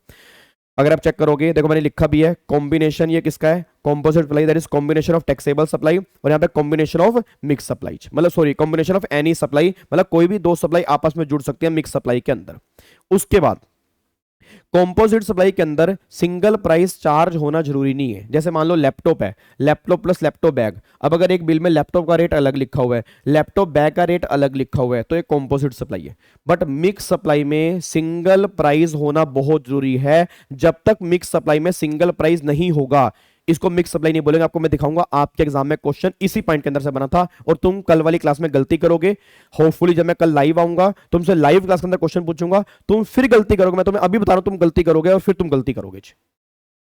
अगर आप चेक करोगे, देखो मैंने लिखा भी है, कॉम्बिनेशन ये किसका है, composite supply, that is combination of taxable supply, और यहाँ पे कॉम्बिनेशन ऑफ मिक्स सप्लाई, मतलब sorry combination of any supply, मतलब कोई भी दो सप्लाई आपस में जुड़ सकते हैं मिक्स सप्लाई के अंदर। उसके बाद कॉम्पोजिट सप्लाई के अंदर सिंगल प्राइस चार्ज होना जरूरी नहीं है। जैसे मान लो लैपटॉप है, लैपटॉप प्लस लैपटॉप बैग, अब अगर एक बिल में लैपटॉप का रेट अलग लिखा हुआ है, लैपटॉप बैग का रेट अलग लिखा हुआ है, तो एक कॉम्पोजिट सप्लाई है। बट मिक्स सप्लाई में सिंगल प्राइस होना बहुत जरूरी है। जब तक मिक्स सप्लाई में सिंगल प्राइस नहीं होगा, इसको मिक्स सप्लाई नहीं बोलेंगे। आपको मैं दिखाऊंगा, आपके एग्जाम में क्वेश्चन इसी पॉइंट के अंदर से बना था, और तुम कल वाली क्लास में गलती करोगे। होपफुली जब मैं कल लाइव आऊंगा, तुमसे लाइव क्लास के अंदर क्वेश्चन पूछूंगा, तुम फिर गलती करोगे। मैं तुम्हें अभी बता रहा हूं, तुम गलती करोगे और फिर तुम गलती करोगे।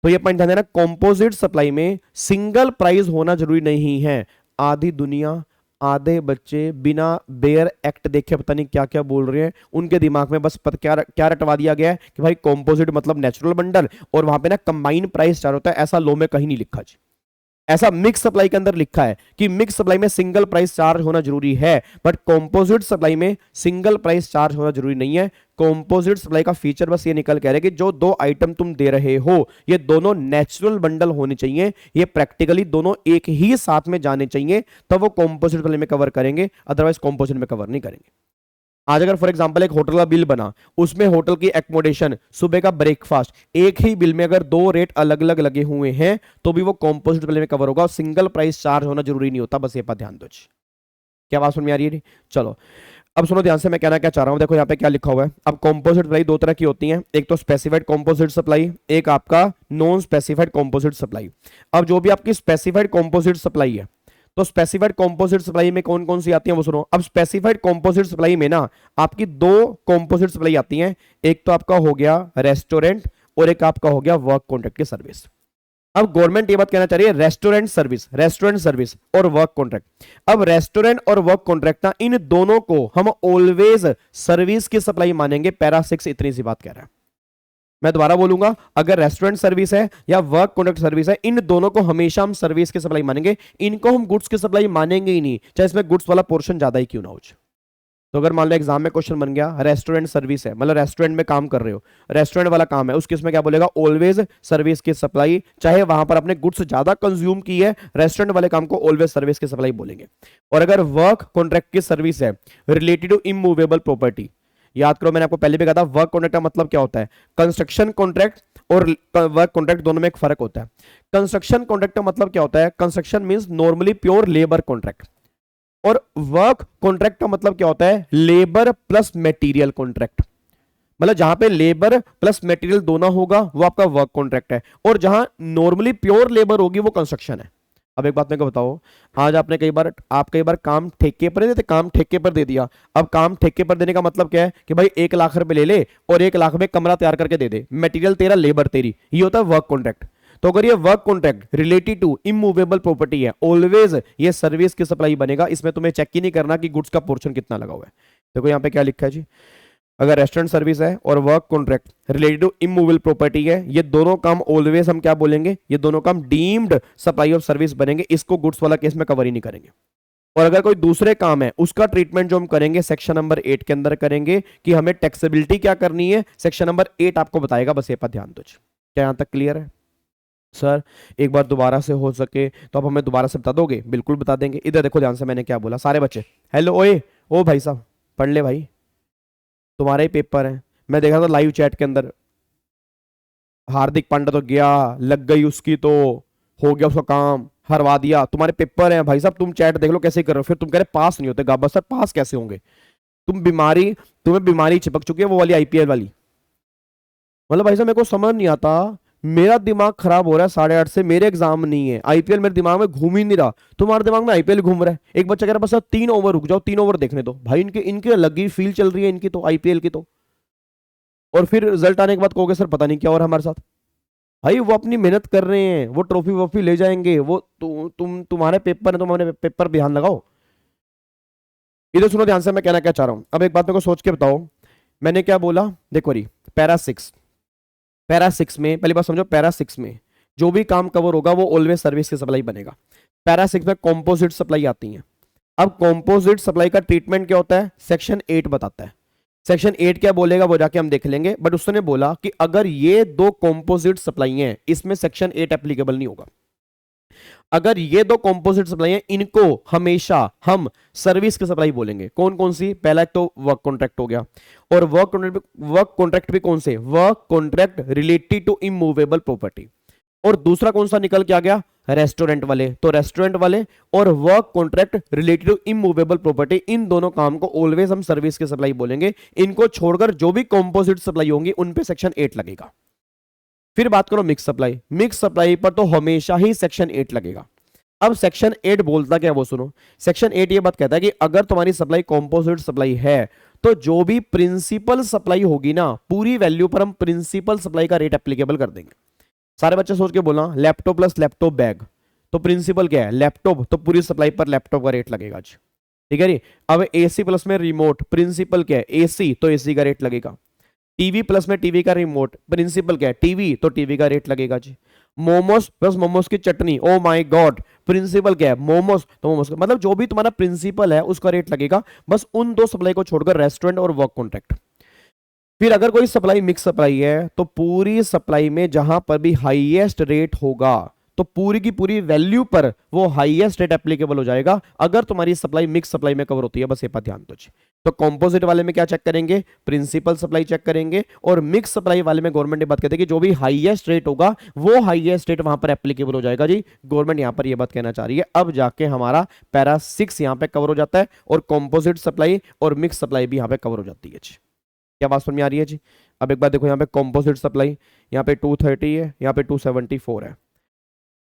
तो ये पॉइंट ध्यान देना, कॉम्पोजिट सप्लाई में सिंगल प्राइस होना जरूरी नहीं है। आधी दुनिया, आधे बच्चे बिना बेयर एक्ट देखे पता नहीं क्या क्या बोल रहे हैं, उनके दिमाग में बस क्या रटवा दिया गया है कि भाई कॉम्पोजिट मतलब नेचुरल बंडल, और वहां पे ना कंबाइन प्राइस चार्ज होता है। ऐसा लो में कहीं नहीं लिखा जी। ऐसा मिक्स सप्लाई के अंदर लिखा है कि मिक्स सप्लाई में सिंगल प्राइस चार्ज होना जरूरी है, बट कंपोजिट सप्लाई में सिंगल प्राइस चार्ज होना जरूरी नहीं है। कंपोजिट सप्लाई का फीचर बस ये निकल कह रहा है कि जो दो आइटम तुम दे रहे हो ये दोनों नेचुरल बंडल होने चाहिए, ये प्रैक्टिकली दोनों एक ही साथ में जाने चाहिए, तब वो कंपोजिट सप्लाई में कवर करेंगे, अदरवाइज कंपोजिट में कवर नहीं करेंगे। आज अगर फॉर एग्जांपल एक होटल का बिल बना, उसमें होटल की एकोमोडेशन, सुबह का ब्रेकफास्ट, एक ही बिल में अगर दो रेट अलग अलग लगे हुए हैं तो भी वो कंपोजिट बिल में कवर होगा, और सिंगल प्राइस चार्ज होना जरूरी नहीं होता। बस ये पर ध्यान दो। क्या बात समझ में आ रही है? चलो अब सुनो ध्यान से, मैं कहना क्या चाह रहा हूं। देखो यहाँ पे क्या लिखा हुआ है। अब कंपोजिट सप्लाई दो तरह की होती है, एक तो स्पेसिफाइड कंपोजिट सप्लाई, एक आपका नॉन स्पेसिफाइड कंपोजिट सप्लाई। अब जो भी आपकी स्पेसिफाइड कंपोजिट सप्लाई है, तो स्पेसिफाइड कंपोजिट सप्लाई में कौन कौन सी आती है वो सुनो। अब स्पेसिफाइड कंपोजिट सप्लाई में ना आपकी दो कंपोजिट सप्लाई आती हैं, एक तो आपका हो गया रेस्टोरेंट और एक आपका हो गया वर्क कॉन्ट्रैक्ट की सर्विस। अब गवर्नमेंट ये बात कहना चाह रही है रेस्टोरेंट सर्विस और वर्क कॉन्ट्रैक्ट। अब रेस्टोरेंट और वर्क कॉन्ट्रैक्ट ना, इन दोनों को हम ऑलवेज सर्विस की सप्लाई मानेंगे। पैरा 6 इतनी सी बात कह रहा है। मैं दोबारा बोलूंगा, अगर रेस्टोरेंट सर्विस है या वर्क कॉन्ट्रैक्ट सर्विस है, इन दोनों को हमेशा हम सर्विस की सप्लाई मानेंगे, इनको हम गुड्स की सप्लाई मानेंगे ही नहीं, चाहे इसमें गुड्स वाला पोर्शन ज्यादा ही क्यों ना हो। तो अगर मान लो एग्जाम में क्वेश्चन बन गया रेस्टोरेंट सर्विस है, मतलब रेस्टोरेंट में काम कर रहे हो, रेस्टोरेंट वाला काम है, उसके इसमें क्या बोलेगा, ऑलवेज सर्विस की सप्लाई, चाहे वहां पर अपने गुड्स ज्यादा कंज्यूम की है, रेस्टोरेंट वाले काम को ऑलवेज सर्विस की सप्लाई बोलेंगे। और अगर वर्क कॉन्ट्रैक्ट की सर्विस है रिलेटेड टू इमूवेबल प्रॉपर्टी, याद करो मैंने आपको पहले भी कहा था वर्क कॉन्ट्रैक्ट का मतलब क्या होता है। कंस्ट्रक्शन कॉन्ट्रैक्ट और वर्क कॉन्ट्रैक्ट दोनों में एक फर्क होता है। कंस्ट्रक्शन कॉन्ट्रैक्ट का मतलब क्या होता है, construction means normally pure labour contract, और वर्क कॉन्ट्रैक्ट का मतलब क्या होता है, लेबर प्लस मटेरियल कॉन्ट्रैक्ट। मतलब जहां पे लेबर प्लस मटेरियल दोनों होगा वो आपका वर्क कॉन्ट्रैक्ट है, और जहां नॉर्मली प्योर लेबर होगी वो कंस्ट्रक्शन है। अब एक बात मेरे को बताओ, आज आपने कई बार काम ठेके पर देते, काम ठेके पर दे दिया। अब काम ठेके पर देने का मतलब क्या है कि भाई 1 लाख रुपए ले ले और 1 लाख में कमरा तैयार करके दे दे, मटेरियल तेरा लेबर तेरी, ये होता है वर्क कॉन्ट्रैक्ट। तो अगर ये work contract related to immovable property है, ऑलवेज ये सर्विस की सप्लाई बनेगा, इसमें तुम्हें चेक ही नहीं करना कि गुड्स का पोर्शन कितना लगा हुआ है। देखो यहाँ पे क्या लिखा है जी, अगर रेस्टोरेंट सर्विस है और work contract related to immovable property है, ये दोनों काम ऑलवेज हम क्या बोलेंगे, ये दोनों काम डीम्ड सप्लाई ऑफ सर्विस बनेंगे, इसको गुड्स वाला केस में कवर ही नहीं करेंगे। और अगर कोई दूसरे काम है उसका ट्रीटमेंट जो हम करेंगे सेक्शन नंबर 8 के अंदर करेंगे, कि हमें टैक्सेबिलिटी क्या करनी है, सेक्शन नंबर 8 आपको बताएगा। बस ये पर ध्यान दो। क्या यहां तक क्लियर है? सर एक बार दोबारा से हो सके तो आप हमें दोबारा से बता दोगे? बिल्कुल बता देंगे। इधर देखो ध्यान से, मैंने क्या बोला सारे बच्चे, हेलो ओए ओ भाई साहब पढ़ ले भाई, तुम्हारे ही पेपर है। मैं देख रहा था लाइव चैट के अंदर, हार्दिक पांड्या तो गया, लग गई उसकी, तो हो गया उसका काम, हरवा दिया। तुम्हारे पेपर हैं भाई साहब, तुम चैट देख लो कैसे कर रहे हो, फिर तुम कह रहे पास नहीं होते। गाबा सर पास कैसे होंगे? तुम्हें बीमारी चिपक चुकी है, वो वाली आईपीएल वाली। मतलब भाई साहब मेरे को समझ नहीं आता, मेरा दिमाग खराब हो रहा है 8:30 से, मेरे एग्जाम नहीं है, आईपीएल मेरे दिमाग में घूम ही नहीं रहा, तुम्हारे दिमाग में आईपीएल घूम रहा है। एक बच्चा कह रहा है बस 3 ओवर रुक जाओ, 3 ओवर देखने दो। भाई इनके इनके अलग ही फील चल रही है इनकी तो, आईपीएल की तो। और फिर रिजल्ट आने के बाद कहोगे सर पता नहीं क्या हो रहा है हमारे साथ। भाई वो अपनी मेहनत कर रहे हैं, वो ट्रॉफी वॉफी ले जाएंगे, वो तुम्हारे पेपर है, तुम अपने पेपर ध्यान लगाओ। इधर सुनो ध्यान से, मैं कहना क्या चाह रहा हूं। अब एक बात मेरे को सोच के बताओ, मैंने क्या बोला? देखो री पैरा 6 में पहली बात समझो, पैरा 6 में जो भी काम कवर होगा वो ऑलवेज सर्विस की सप्लाई बनेगा। पैरा 6 में कॉम्पोजिट सप्लाई आती है। अब कॉम्पोजिट सप्लाई का ट्रीटमेंट क्या होता है, सेक्शन 8 बताता है। सेक्शन 8 क्या बोलेगा वो जाके हम देख लेंगे, बट उसने बोला कि अगर ये दो कॉम्पोजिट सप्लाई हैं, इसमें सेक्शन 8 एप्लीकेबल नहीं होगा। अगर ये दो कॉम्पोजिट सप्लाई हैं, इनको हमेशा हम सर्विस की सप्लाई बोलेंगे। कौन कौन सी? पहला एक तो वर्क कॉन्ट्रैक्ट हो गया, और वर्क कॉन्ट्रैक्ट भी कौन से? Work contract related to immovable property. और दूसरा कौन सा निकल के आ गया? रेस्टोरेंट वाले। तो रेस्टोरेंट वाले और work contract related to immovable property, इन दोनों काम को ऑलवेज हम सर्विस की सप्लाई बोलेंगे। इनको छोड़कर जो भी कॉम्पोजिट सप्लाई होंगी उन पे सेक्शन 8 लगेगा। फिर बात करो मिक्स सप्लाई। मिक्स सप्लाई पर तो हमेशा ही सेक्शन 8 लगेगा। अब सेक्शन 8 बोलता क्या वो सुनो। सेक्शन 8 ये बात कहता है कि अगर तुम्हारी सप्लाई कॉम्पोजिट सप्लाई है, तो जो भी प्रिंसिपल सप्लाई होगी ना, पूरी वैल्यू पर हम प्रिंसिपल सप्लाई का रेट एप्लीकेबल कर देंगे। सारे बच्चे सोच के बोलना, लैपटॉप प्लस लैपटॉप बैग, तो प्रिंसिपल क्या है? लैपटॉप, तो पूरी सप्लाई पर लैपटॉप का रेट लगेगा जी। ठीक है जी। अब एसी प्लस में रिमोट, प्रिंसिपल क्या है? एसी, तो एसी का रेट लगेगा। टीवी प्लस में टीवी का रिमोट, प्रिंसिपल क्या है? टीवी, तो टीवी का रेट लगेगा जी। मोमोस प्लस मोमोस की चटनी, ओ माय गॉड। प्रिंसिपल क्या है? मोमोस, तो मोमोस का मतलब जो भी तुम्हारा प्रिंसिपल है उसका रेट लगेगा, बस उन दो सप्लाई को छोड़कर, रेस्टोरेंट और वर्क कॉन्ट्रैक्ट। फिर अगर कोई सप्लाई मिक्स सप्लाई है तो पूरी सप्लाई में जहां पर भी हाईएस्ट रेट होगा तो पूरी की पूरी वैल्यू पर वो हाईएस्ट रेट एप्लीकेबल हो जाएगा, अगर तुम्हारी सप्लाई मिक्स सप्लाई में कवर होती है। बस ये बात ध्यान दो जी। तो कॉम्पोजिट वाले में क्या चेक करेंगे? प्रिंसिपल सप्लाई चेक करेंगे, और मिक्स सप्लाई वाले में गवर्नमेंट ने बात कहते हैं कि जो भी हाईएस्ट रेट होगा वो हाईएस्ट रेट वहां पर एप्लीकेबल हो जाएगा जी। गवर्नमेंट यहां पर ये बात कहना चाह रही है। अब जाके हमारा पैरा 6 यहां पे कवर हो जाता है, और कॉम्पोजिट सप्लाई और मिक्स सप्लाई भी यहां पे कवर हो जाती है जी। क्या बात समझ में आ रही है जी? अब एक बार देखो, यहाँ पे कॉम्पोजिट सप्लाई, यहाँ पे 230 है, यहाँ पे 274 है।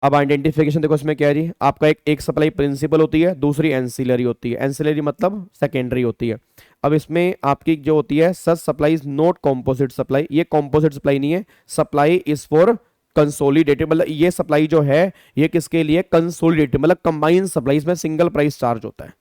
अब आइडेंटिफिकेशन देखो इसमें क्या है जी, आपका एक सप्लाई प्रिंसिपल होती है, दूसरी एंसिलरी होती है। एंसिलरी मतलब सेकेंडरी होती है। अब इसमें आपकी जो होती है, such supply is not composite supply, ये कॉम्पोजिट सप्लाई नहीं है। सप्लाई इज फॉर कंसोलिडेटेड, मतलब ये सप्लाई जो है ये किसके लिए? कंसोलिडेटेड, मतलब कंबाइंड सप्लाई, इसमें सिंगल प्राइस चार्ज होता है।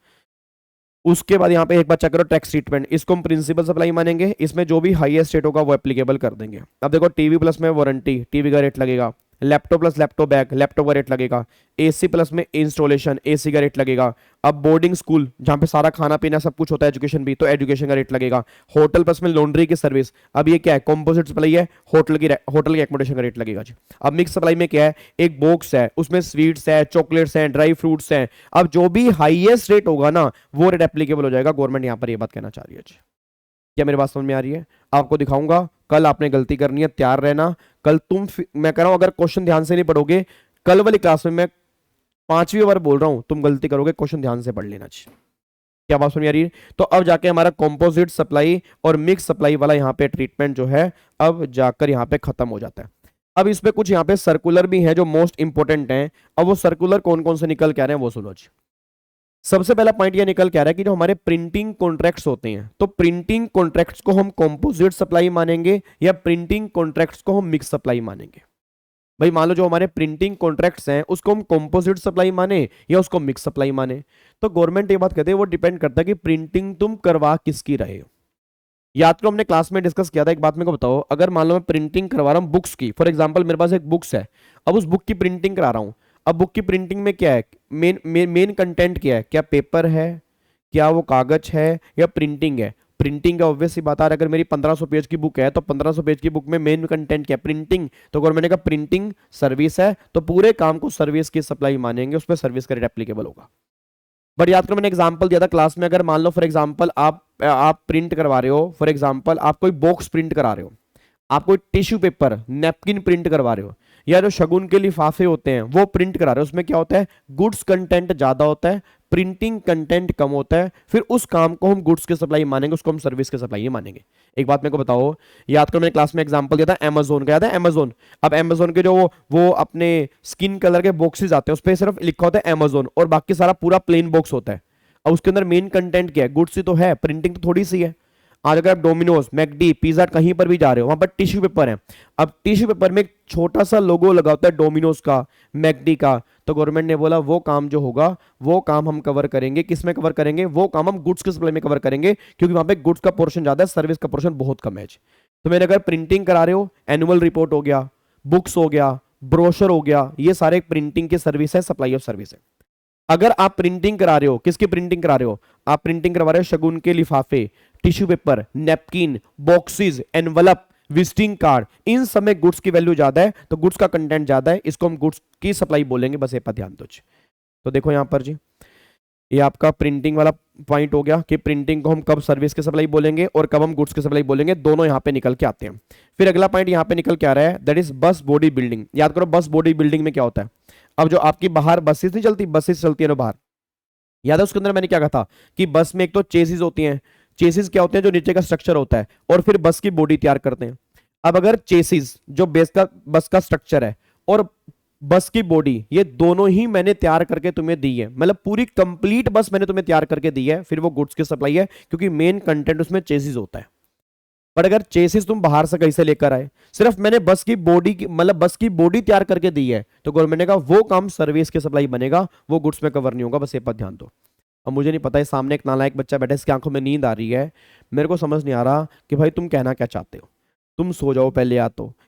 उसके बाद यहाँ पे एक बार चेक करो टैक्स ट्रीटमेंट, इसको हम प्रिंसिपल सप्लाई मानेंगे, इसमें जो भी हाईएस्ट रेट होगा वो एप्लीकेबल कर देंगे। अब देखो टीवी प्लस में वारंटी, टीवी का रेट लगेगा। Laptop plus laptop bag, laptop का रेट लगेगा। एसी प्लस में इंस्टॉलेशन, एसी का रेट लगेगा। अब बोर्डिंग स्कूल जहाँ पे सारा खाना पीना सब कुछ होता है, एजुकेशन भी, तो एजुकेशन का रेट लगेगा। होटल प्लस में लॉन्ड्री की सर्विस, अब ये क्या है? कॉम्पोजिट सप्लाई है, होटल की एकोमोडेशन का रेट लगेगा जी। अब मिक्स सप्लाई में क्या है? एक बॉक्स है, उसमें स्वीट्स है, चॉकलेट्स हैं, ड्राई फ्रूट्स हैं। अब जो भी हाईएस्ट रेट होगा ना वो रेट एप्लीकेबल हो जाएगा। गवर्नमेंट यहां पर ये बात कहना चाह रही है जी। क्या मेरी बात समझ में आ रही है? आपको दिखाऊंगा, कल आपने गलती करनी है, तैयार रहना। कल मैं कह रहा हूं अगर क्वेश्चन ध्यान से नहीं पढ़ोगे, कल वाली क्लास में मैं 5वीं बार बोल रहा हूं, तुम गलती करोगे, क्वेश्चन ध्यान से पढ़ लेना चाहिए। क्या बात समझ में आ रही है? तो अब जाके हमारा कॉम्पोजिट सप्लाई और मिक्स सप्लाई वाला यहाँ पे ट्रीटमेंट जो है अब जाकर यहाँ पे खत्म हो जाता है। अब इसमें कुछ यहाँ पे सर्कुलर भी हैं जो मोस्ट इंपोर्टेंट हैं। अब वो सर्कुलर कौन कौन से निकल के आ रहे हैं वो सुनो जी। सबसे पहला पॉइंट ये निकल के आ रहा है कि जो हमारे प्रिंटिंग कॉन्ट्रैक्ट्स होते हैं, तो प्रिंटिंग कॉन्ट्रैक्ट्स को हम कॉम्पोजिट सप्लाई मानेंगे या प्रिंटिंग कॉन्ट्रैक्ट्स को हम मिक्स सप्लाई मानेंगे? भाई मान लो जो हमारे प्रिंटिंग कॉन्ट्रैक्ट्स हैं उसको हम कॉम्पोजिट सप्लाई माने या उसको मिक्स सप्लाई माने, तो गवर्नमेंट ये बात कहते हैं वो डिपेंड करता है कि प्रिंटिंग तुम करवा किसकी रहे हो। याद करो हमने क्लास में डिस्कस किया था। एक बात मेरे को बताओ, अगर मान लो मैं प्रिंटिंग करवा रहा हूँ बुक्स की, फॉर एग्जांपल मेरे पास एक बुक्स है, अब उस बुक की प्रिंटिंग करा रहा हूँ। अब बुक की प्रिंटिंग में क्या है? मेन कंटेंट क्या है? क्या पेपर है, क्या वो कागज है, या प्रिंटिंग है? प्रिंटिंग का ऑब्वियस सी बात है, अगर मेरी 1500 पेज की बुक है तो 1500 पेज की बुक में मेन कंटेंट क्या है? प्रिंटिंग। तो अगर मैंने कहा प्रिंटिंग सर्विस है तो पूरे काम को सर्विस की सप्लाई मानेंगे, उस पर सर्विस का रेट एप्लीकेबल होगा। बट याद करो मैंने एग्जांपल दिया था क्लास में, अगर मान लो फॉर एग्जांपल आप प्रिंट करवा रहे हो, फॉर एग्जांपल आप कोई बॉक्स प्रिंट करा रहे हो, आप कोई टिश्यू पेपर नैपकिन प्रिंट करवा रहे हो, या जो शगुन के लिफाफे होते हैं वो प्रिंट करा रहे हो, उसमें क्या होता है? गुड्स कंटेंट ज्यादा होता है, प्रिंटिंग कंटेंट कम होता है। फिर उस काम को हम गुड्स की सप्लाई मानेंगे, उसको हम सर्विस की सप्लाई मानेंगे। एक बात मेरे को बताओ, याद करो मैंने क्लास में एग्जांपल दिया था अमेजोन का, याद है अमेजोन? अब अमेजोन के जो वो अपने स्किन कलर के बॉक्सेस आते हैं उस पर सिर्फ लिखा होता है अमेजोन, और बाकी सारा पूरा प्लेन बॉक्स होता है। अब उसके अंदर मेन कंटेंट क्या है? गुड्स ही तो है, प्रिंटिंग तो थोड़ी सी है। आज अगर आप डोमिनोज, मैकडी, पिज्जा कहीं पर भी जा रहे हो, वहां पर टिश्यू पेपर है। अब टिश्यू पेपर में एक छोटा सा लोगो लगा होता है डोमिनोज का, मैकडी का। तो गवर्नमेंट ने बोला वो काम जो होगा वो काम हम कवर करेंगे। किस में कवर करेंगे? वो काम हम गुड्स के सप्लाई में कवर करेंगे, क्योंकि वहां पे गुड्स का पोर्शन ज्यादा है, सर्विस का पोर्शन बहुत कम है। तो मैंने अगर प्रिंटिंग करा रहे हो, एनुअल रिपोर्ट हो गया, बुक्स हो गया, ब्रोशर हो गया, ये सारे प्रिंटिंग की सर्विस है, सप्लाई ऑफ सर्विस है। अगर आप प्रिंटिंग करा रहे हो, किसकी प्रिंटिंग करा रहे हो? आप प्रिंटिंग करवा रहे हो शगुन के लिफाफे, tissue paper, napkin, boxes, envelope, visiting card, इन सब में गुड्स की वैल्यू ज्यादा है, तो गुड्स का कंटेंट ज्यादा है, इसको हम गुड्स की सप्लाई बोलेंगे। बस ये पर ध्यान दो। तो देखो यहां पर जी, ये आपका प्रिंटिंग वाला पॉइंट हो गया कि प्रिंटिंग को हम कब सर्विस की सप्लाई बोलेंगे और कब हम गुड्स की सप्लाई बोलेंगे, दोनों यहां पे निकल के आते हैं। फिर अगला पॉइंट यहां पे निकल के आ रहा है, दैट इज बस बॉडी बिल्डिंग। याद करो बस बॉडी बिल्डिंग में क्या होता है? अब जो आपकी बाहर बसेस नहीं चलती, बसेस चलती है ना बाहर, याद है उसके अंदर मैंने क्या कहा था कि बस में एक तो चेसिस होती हैं। चेसिस क्या होते हैं? जो नीचे का स्ट्रक्चर होता है, और फिर बस की बॉडी तैयार करते हैं। अब अगर चेसिस जो बस का स्ट्रक्चर है और बस की बॉडी, ये दोनों ही मैंने तैयार करके तुम्हें दी है, मतलब पूरी कंप्लीट बस मैंने तुम्हें तैयार करके दी है, फिर वो गुड्स की सप्लाई है, क्योंकि मेन कंटेंट उसमें चेसिस होता है। पर अगर चेसिस तुम बाहर से कहीं से लेकर आए, सिर्फ मैंने बस की बॉडी की मतलब बस की बॉडी तैयार करके दी है, तो गवर्नमेंट ने कहा वो काम सर्विस की सप्लाई बनेगा, वो गुड्स में कवर नहीं होगा। बस ये पर ध्यान दो। अब मुझे नहीं पता है सामने एक नालायक बच्चा बैठा है, इसकी आंखों में नींद आ रही है, मेरे को समझ नहीं आ रहा कि भाई तुम कहना क्या चाहते हो। तुम सो जाओ पहले,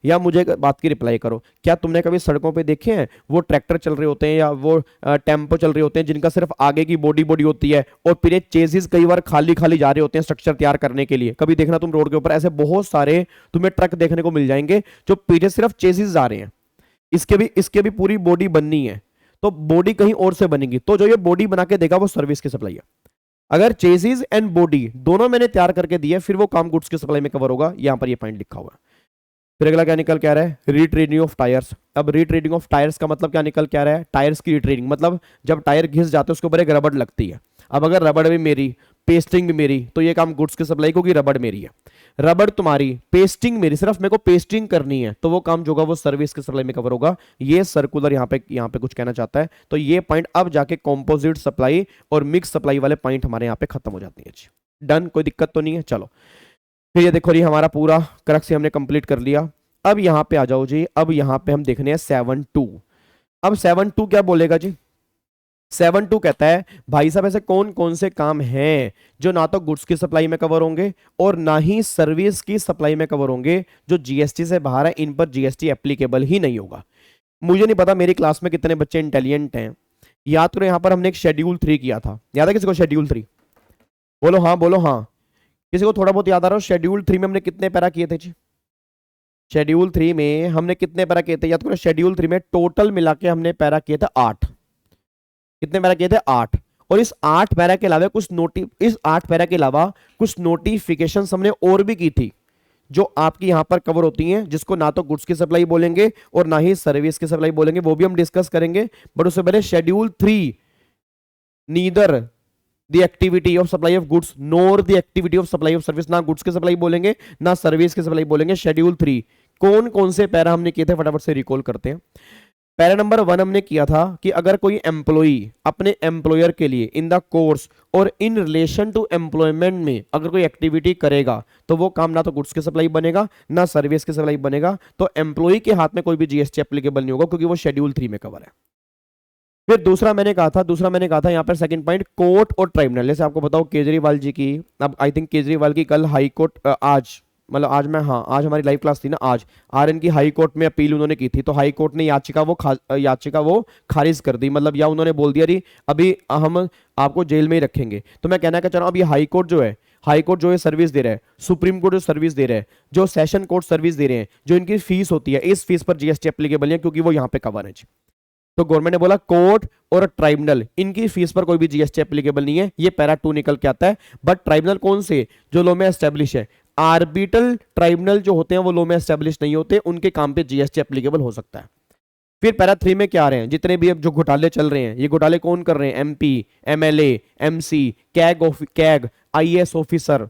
या मुझे एक बात की रिप्लाई करो, क्या तुमने कभी सड़कों पे देखे हैं वो ट्रैक्टर चल रहे होते हैं या वो टेम्पो चल रहे होते हैं जिनका सिर्फ आगे की बॉडी बॉडी होती है और पीछे चेसिस कई बार खाली खाली जा रहे होते हैं स्ट्रक्चर तैयार करने के लिए? कभी देखना तुम रोड के ऊपर ऐसे बहुत सारे तुम्हें ट्रक देखने को मिल जाएंगे जो पीछे सिर्फ चेसिस जा रहे हैं, इसके भी पूरी बॉडी बननी है, तो बॉडी कहीं और से बनेगी, तो जो ये बॉडी बना के देगा वो सर्विस की सप्लाई है। अगर चेसिस एंड बॉडी दोनों मैंने तैयार करके दिया फिर वो काम गुड्स की सप्लाई में कवर होगा, यहां पर ये पॉइंट लिखा हुआ है। फिर अगला क्या निकल के आ रहा है, रीट्रेडिंग ऑफ टायर्स। अब रीट्रेडिंग ऑफ टायर्स का मतलब क्या निकल के आ रहा है, टायर्स की रीट्रेडिंग, मतलब जब टायर घिस जाते हैं उसके ऊपर एक रबड़ लगती है। अब अगर रबड़ भी मेरी, पेस्टिंग भी मेरी, तो ये काम गुड्स की सप्लाई क्योंकि रबड़ मेरी है, रबड़ तुम्हारी, पेस्टिंग मेरी, सिर्फ मेरे को पेस्टिंग करनी है, तो वो काम जो होगा वो सर्विस की सप्लाई में कवर होगा। ये सर्कुलर यहाँ पे कुछ कहना चाहता है, तो ये पॉइंट अब जाके कंपोजिट सप्लाई और मिक्स सप्लाई वाले पॉइंट हमारे यहाँ पे खत्म हो जाते हैं। डन, कोई दिक्कत तो नहीं है। चलो फिर ये देखो जी, हमारा पूरा क्रक्स हमने कंप्लीट कर लिया। अब यहां पे आ जाओ जी, अब यहां पे हम देखने हैं 7.2। अब 7.2 क्या बोलेगा जी, 7.2 कहता है भाई साहब ऐसे कौन कौन से काम हैं जो ना तो गुड्स की सप्लाई में कवर होंगे और ना ही सर्विस की सप्लाई में कवर होंगे, जो जीएसटी से बाहर है, इन पर जीएसटी एप्लीकेबल ही नहीं होगा। मुझे नहीं पता मेरी क्लास में कितने बच्चे इंटेलिजेंट हैं, याद करो यहां पर हमने एक शेड्यूल 3 किया था, याद है किसी को शेड्यूल 3? बोलो हाँ, बोलो हाँ। किसी को थोड़ा बहुत याद आ रहा हो? शेड्यूल 3 में हमने कितने पैरा किए थे जी? शेड्यूल 3 में हमने कितने पैरा किए थे याद करो? शेड्यूल 3 में टोटल मिला के हमने पैरा किए थे 8। कितने पैरा किए थे? 8। और इस 8 पैरा के अलावा कुछ नोटिफिकेशन हमने और भी की थी जो आपकी यहां पर कवर होती हैं, जिसको ना तो गुड्स की सप्लाई बोलेंगे और ना ही सर्विस की सप्लाई बोलेंगे, वो भी हम डिस्कस करेंगे। बट उससे पहले schedule 3 neither the activity of supply of goods NOR the activity of supply of service, ना गुड्स की सप्लाई बोलेंगे ना सर्विस की सप्लाई बोलेंगे। शेड्यूल 3 कौन कौन से पैरा हमने किए थे, फटाफट से रिकॉल करते हैं। पैरा नंबर 1 हमने किया था कि अगर कोई एम्प्लॉई अपने एम्प्लॉयर के लिए इन द कोर्स और इन रिलेशन टू एम्प्लॉयमेंट में अगर कोई एक्टिविटी करेगा तो वो काम ना तो गुड्स की सप्लाई बनेगा ना सर्विस की सप्लाई बनेगा, तो एम्प्लॉई के हाथ में कोई भी जीएसटी एप्लीकेबल नहीं होगा क्योंकि वो शेड्यूल 3 में कवर है। फिर दूसरा मैंने कहा था यहाँ पर सेकंड पॉइंट, कोर्ट और ट्राइब्यूनल। जैसे आपको बताओ केजरीवाल जी की, अब आई थिंक केजरीवाल की कल हाई कोर्ट, आज हमारी लाइव क्लास थी ना, आज आरएन की हाई कोर्ट में अपील उन्होंने की थी, तो हाई कोर्ट ने याचिका वो खारिज कर दी, मतलब या उन्होंने बोल दिया अभी हम आपको जेल में ही रखेंगे। तो मैं कहना चाह रहा हूँ अब ये हाई कोर्ट जो है सर्विस दे रहा है, सुप्रीम कोर्ट जो सर्विस दे रहा है, जो सेशन कोर्ट सर्विस दे रहे हैं, जो इनकी फीस होती है, इस फीस पर जीएसटी एप्लीकेबल है क्योंकि वो यहाँ पे कवर है। तो गवर्नमेंट ने बोला कोर्ट और ट्राइब्यूनल इनकी फीस पर कोई भी जीएसटी एप्लीकेबल नहीं है, ये पैरा 2 निकल के आता है। बट ट्राइब्यूनल कौन से, जो लॉ में एस्टेब्लिश है। आर्बिटल ट्राइब्यूनल जो होते हैं वो लॉ में एस्टेब्लिश नहीं होते, उनके काम पे जीएसटी एप्लीकेबल हो सकता है। फिर पैरा 3 में क्या आ रहे हैं, जितने भी अब जो घोटाले चल रहे हैं, ये घोटाले कौन कर रहे हैं, MP, MLA, MC, CAG, IAS officer,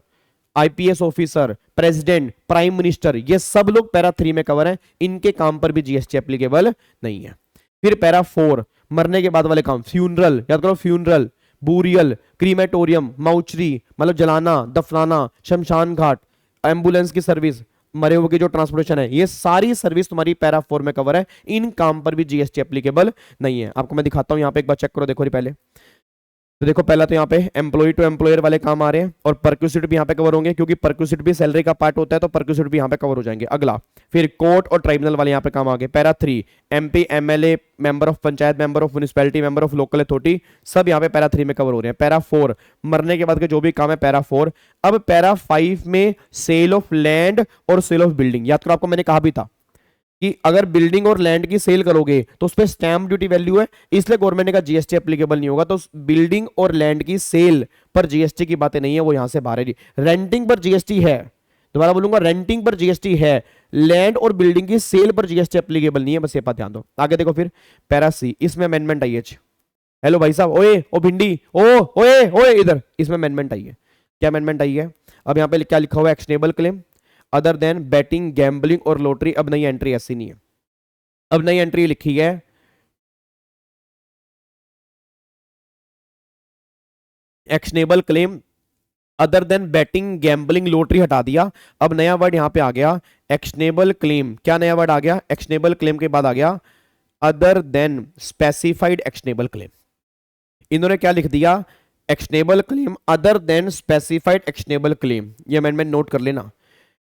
IPS officer, president, prime minister, ये सब लोग पैरा 3 में कवर हैं, इनके काम पर भी जीएसटी एप्लीकेबल नहीं है। फिर पैरा 4 मरने के बाद वाले काम, फ्यूनरल, याद करो फ्यूनरल, बूरियल, क्रीमेटोरियम, माउचरी मतलब जलाना, दफनाना, शमशान घाट, एम्बुलेंस की सर्विस, मरे हुए की जो ट्रांसपोर्टेशन है, ये सारी सर्विस तुम्हारी पैरा 4 में कवर है, इन काम पर भी जीएसटी एप्लीकेबल नहीं है। आपको मैं दिखाता हूं, यहां पे एक बार चेक करो, देखो पहले तो देखो पहला तो यहाँ पे एम्प्लॉय टू एम्प्लॉयर वाले काम आ रहे हैं और परक्यूसिट भी यहाँ पे कवर होंगे क्योंकि परक्यूसिट भी सैलरी का पार्ट होता है, तो परक्यूसिट भी यहाँ पे कवर हो जाएंगे। अगला फिर कोर्ट और ट्राइब्यूनल वाले यहाँ पे काम आ गए। Para 3 MP, MLA, member of panchayat, member of municipality, member of local authority, सब यहाँ पे पैरा 3 में कवर हो रहे हैं। पैरा 4 मरने के बाद के जो भी काम है, पैरा 4। अब पैरा 5 में सेल ऑफ लैंड और सेल ऑफ बिल्डिंग, याद करो आपको मैंने कहा भी था कि अगर बिल्डिंग और लैंड की सेल करोगे तो उस पर स्टैंप ड्यूटी वैल्यू है, इसलिए गवर्नमेंट ने कहा जीएसटी एप्लीकेबल नहीं होगा। तो बिल्डिंग और लैंड की सेल पर जीएसटी की बातें नहीं है, वो यहां से बाहर है। रेंटिंग पर जीएसटी है, दोबारा बोलूंगा, रेंटिंग पर जीएसटी है, लैंड और बिल्डिंग की सेल पर जीएसटी एप्लीकेबल नहीं है, बस ये बात ध्यान दो। आगे देखो फिर पैरा सी, इसमें अमेंडमेंट आई है। हेलो भाई साहब, ओए ओ भिंडी, ओए ओए इधर, इसमें अमेंडमेंट आई है। क्या अमेंडमेंट आई है? अब यहां पे क्या लिखा हुआ है, actionable claim other than batting, gambling और लॉटरी। अब नई एंट्री ऐसी नहीं है, अब नई एंट्री लिखी है actionable claim other than batting, gambling, lottery हटा दिया। अब नया वर्ड यहां पे आ गया एक्शनेबल क्लेम। क्या नया वर्ड आ गया? एक्शनेबल क्लेम के बाद आ गया other than specified actionable claim. इन्होंने क्या लिख दिया? Actionable claim other than specified actionable claim. ये अमेंडमेंट नोट कर लेना।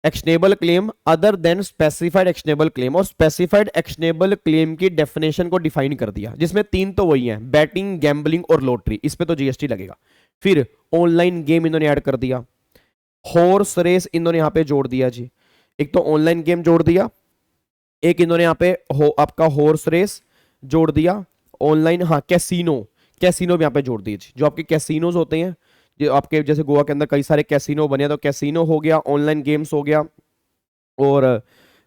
Actionable claim other than specified actionable claim, और स्पेसिफाइड एक्शनेबल क्लेम की डेफिनेशन को डिफाइन कर दिया, जिसमें तीन तो वही हैं, बैटिंग, गैम्बलिंग और लॉटरी, इस पे तो जीएसटी लगेगा। फिर ऑनलाइन गेम इन्होंने ऐड कर दिया, हॉर्स रेस इन्होंने यहां पे जोड़ दिया जी, एक तो ऑनलाइन गेम जोड़ दिया, एक इन्होंने यहां पे आपका हॉर्स रेस जोड़ दिया, ऑनलाइन, हाँ कैसीनो, कैसीनो भी यहां पे जोड़ दिए जी, जो आपके कैसीनोज होते हैं, जो आपके जैसे गोवा के अंदर कई सारे कैसीनो बने, तो कैसीनो हो गया, ऑनलाइन गेम्स हो गया, और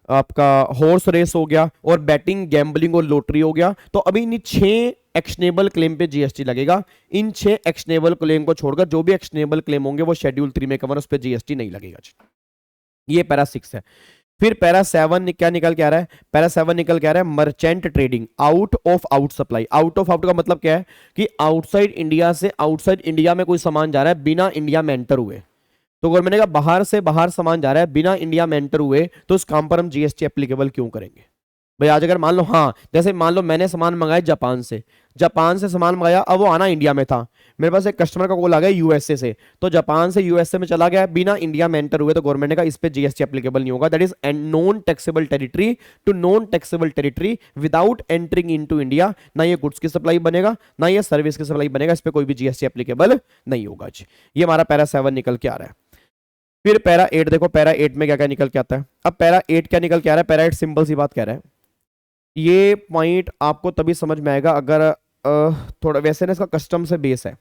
आपका हॉर्स रेस हो गया, और बैटिंग, गैम्बलिंग और लॉटरी हो गया। तो अभी इन 6 एक्शनेबल क्लेम पे जीएसटी लगेगा। इन 6 एक्शनेबल क्लेम को छोड़कर जो भी एक्शनेबल क्लेम होंगे वो शेड्यूल 3 में कवर, उस पर जीएसटी नहीं लगेगा। ये पैरा 6 है। फिर पैरा 7 क्या निकल के आ रहा है? पैरा 7 निकल के आ रहा है merchant trading, out of out supply. Out of out का मतलब क्या है कि आउटसाइड इंडिया से आउटसाइड इंडिया में कोई सामान जा रहा है बिना इंडिया में एंटर हुए। तो गवर्नमेंट ने कहा बाहर से बाहर सामान जा रहा है बिना इंडिया में एंटर हुए, तो उस काम पर हम जीएसटी एप्लीकेबल क्यों करेंगे भाई? आज अगर मान लो, हाँ जैसे मान लो मैंने सामान मंगाया जापान से, जापान से सामान मंगाया, अब वो आना इंडिया में था, मेरे पास एक कस्टमर का कॉल आ गया यूएसए से, तो जापान से यूएसए में चला गया बिना इंडिया में एंटर हुए, तो गवर्नमेंट ने कहा इस पे जीएसटी एप्लीकेबल नहीं होगा। That is non taxable territory to non taxable territory without entering into India. ना ये गुड्स की सप्लाई बनेगा, ना ये सर्विस की सप्लाई बनेगा, इस पे कोई भी जीएसटी एप्लीकेबल नहीं होगा जी। ये हमारा पैरा 7 निकल के आ रहा है। फिर पैरा 8 देखो, पैरा 8 में क्या क्या निकल के आता है। अब पैरा 8 क्या निकल के आ रहा है? पैरा 8 सिंपल सी बात कह रहा है, ये पॉइंट आपको तभी समझ में आएगा अगर थोड़ा, वैसे ना इसका कस्टम से बेस है,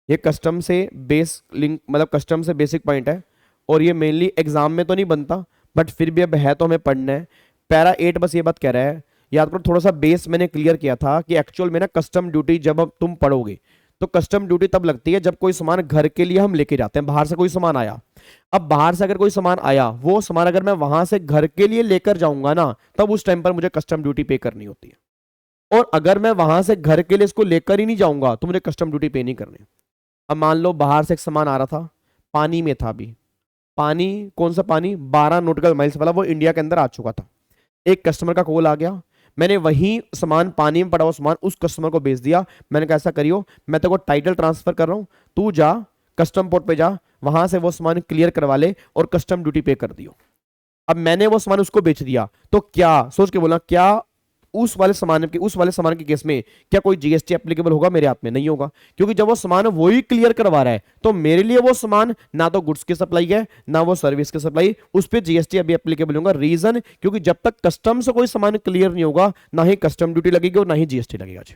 ये कस्टम से बेस लिंक, मतलब कस्टम से बेसिक पॉइंट है, और ये मेनली एग्जाम में तो नहीं बनता, बट फिर भी अब है तो हमें पढ़ना है। पैरा 8 बस ये बात कह रहा है, याद करो थोड़ा सा बेस मैंने क्लियर किया था कि एक्चुअल में ना कस्टम ड्यूटी जब अब तुम पढ़ोगे तो कस्टम ड्यूटी तब लगती है जब कोई सामान घर के लिए हम लेके जाते हैं, बाहर से कोई सामान आया। अब बाहर से अगर कोई सामान आया, वो सामान अगर मैं वहां से घर के लिए लेकर जाऊंगा ना, तब उस टाइम पर मुझे कस्टम ड्यूटी पे करनी होती है। और अगर मैं वहां से घर के लिए इसको लेकर ही नहीं जाऊंगा तो मुझे कस्टम ड्यूटी पे नहीं करनी। अब मान लो बाहर से एक सामान आ रहा था, पानी में था, अभी पानी, कौन सा पानी? 12 नॉटिकल माइल्स वाला, वो इंडिया के अंदर आ चुका था। एक कस्टमर का कॉल आ गया, मैंने वही सामान, पानी में पड़ा हुआ सामान उस कस्टमर को बेच दिया। मैंने कहा ऐसा करियो, मैं तेरे को टाइटल ट्रांसफर कर रहा हूं, तू जा कस्टम पोर्ट पे जा, वहां से वो सामान क्लियर करवा ले और कस्टम ड्यूटी पे कर दियो। अब मैंने वो सामान उसको बेच दिया, तो क्या सोच के बोला, क्या उस वाले सामान के केस में क्या कोई जीएसटी एप्लीकेबल होगा? मेरे हाथ में नहीं होगा, क्योंकि जब वो सामान वही क्लियर करवा रहा है, तो मेरे लिए वो सामान ना तो गुड्स की सप्लाई है, ना वो सर्विस की सप्लाई, उस पर जीएसटी अभी एप्लीकेबल होगा। रीजन, क्योंकि जब तक कस्टम से कोई सामान क्लियर नहीं होगा, ना ही कस्टम ड्यूटी लगेगी और ना ही जीएसटी लगेगा जी।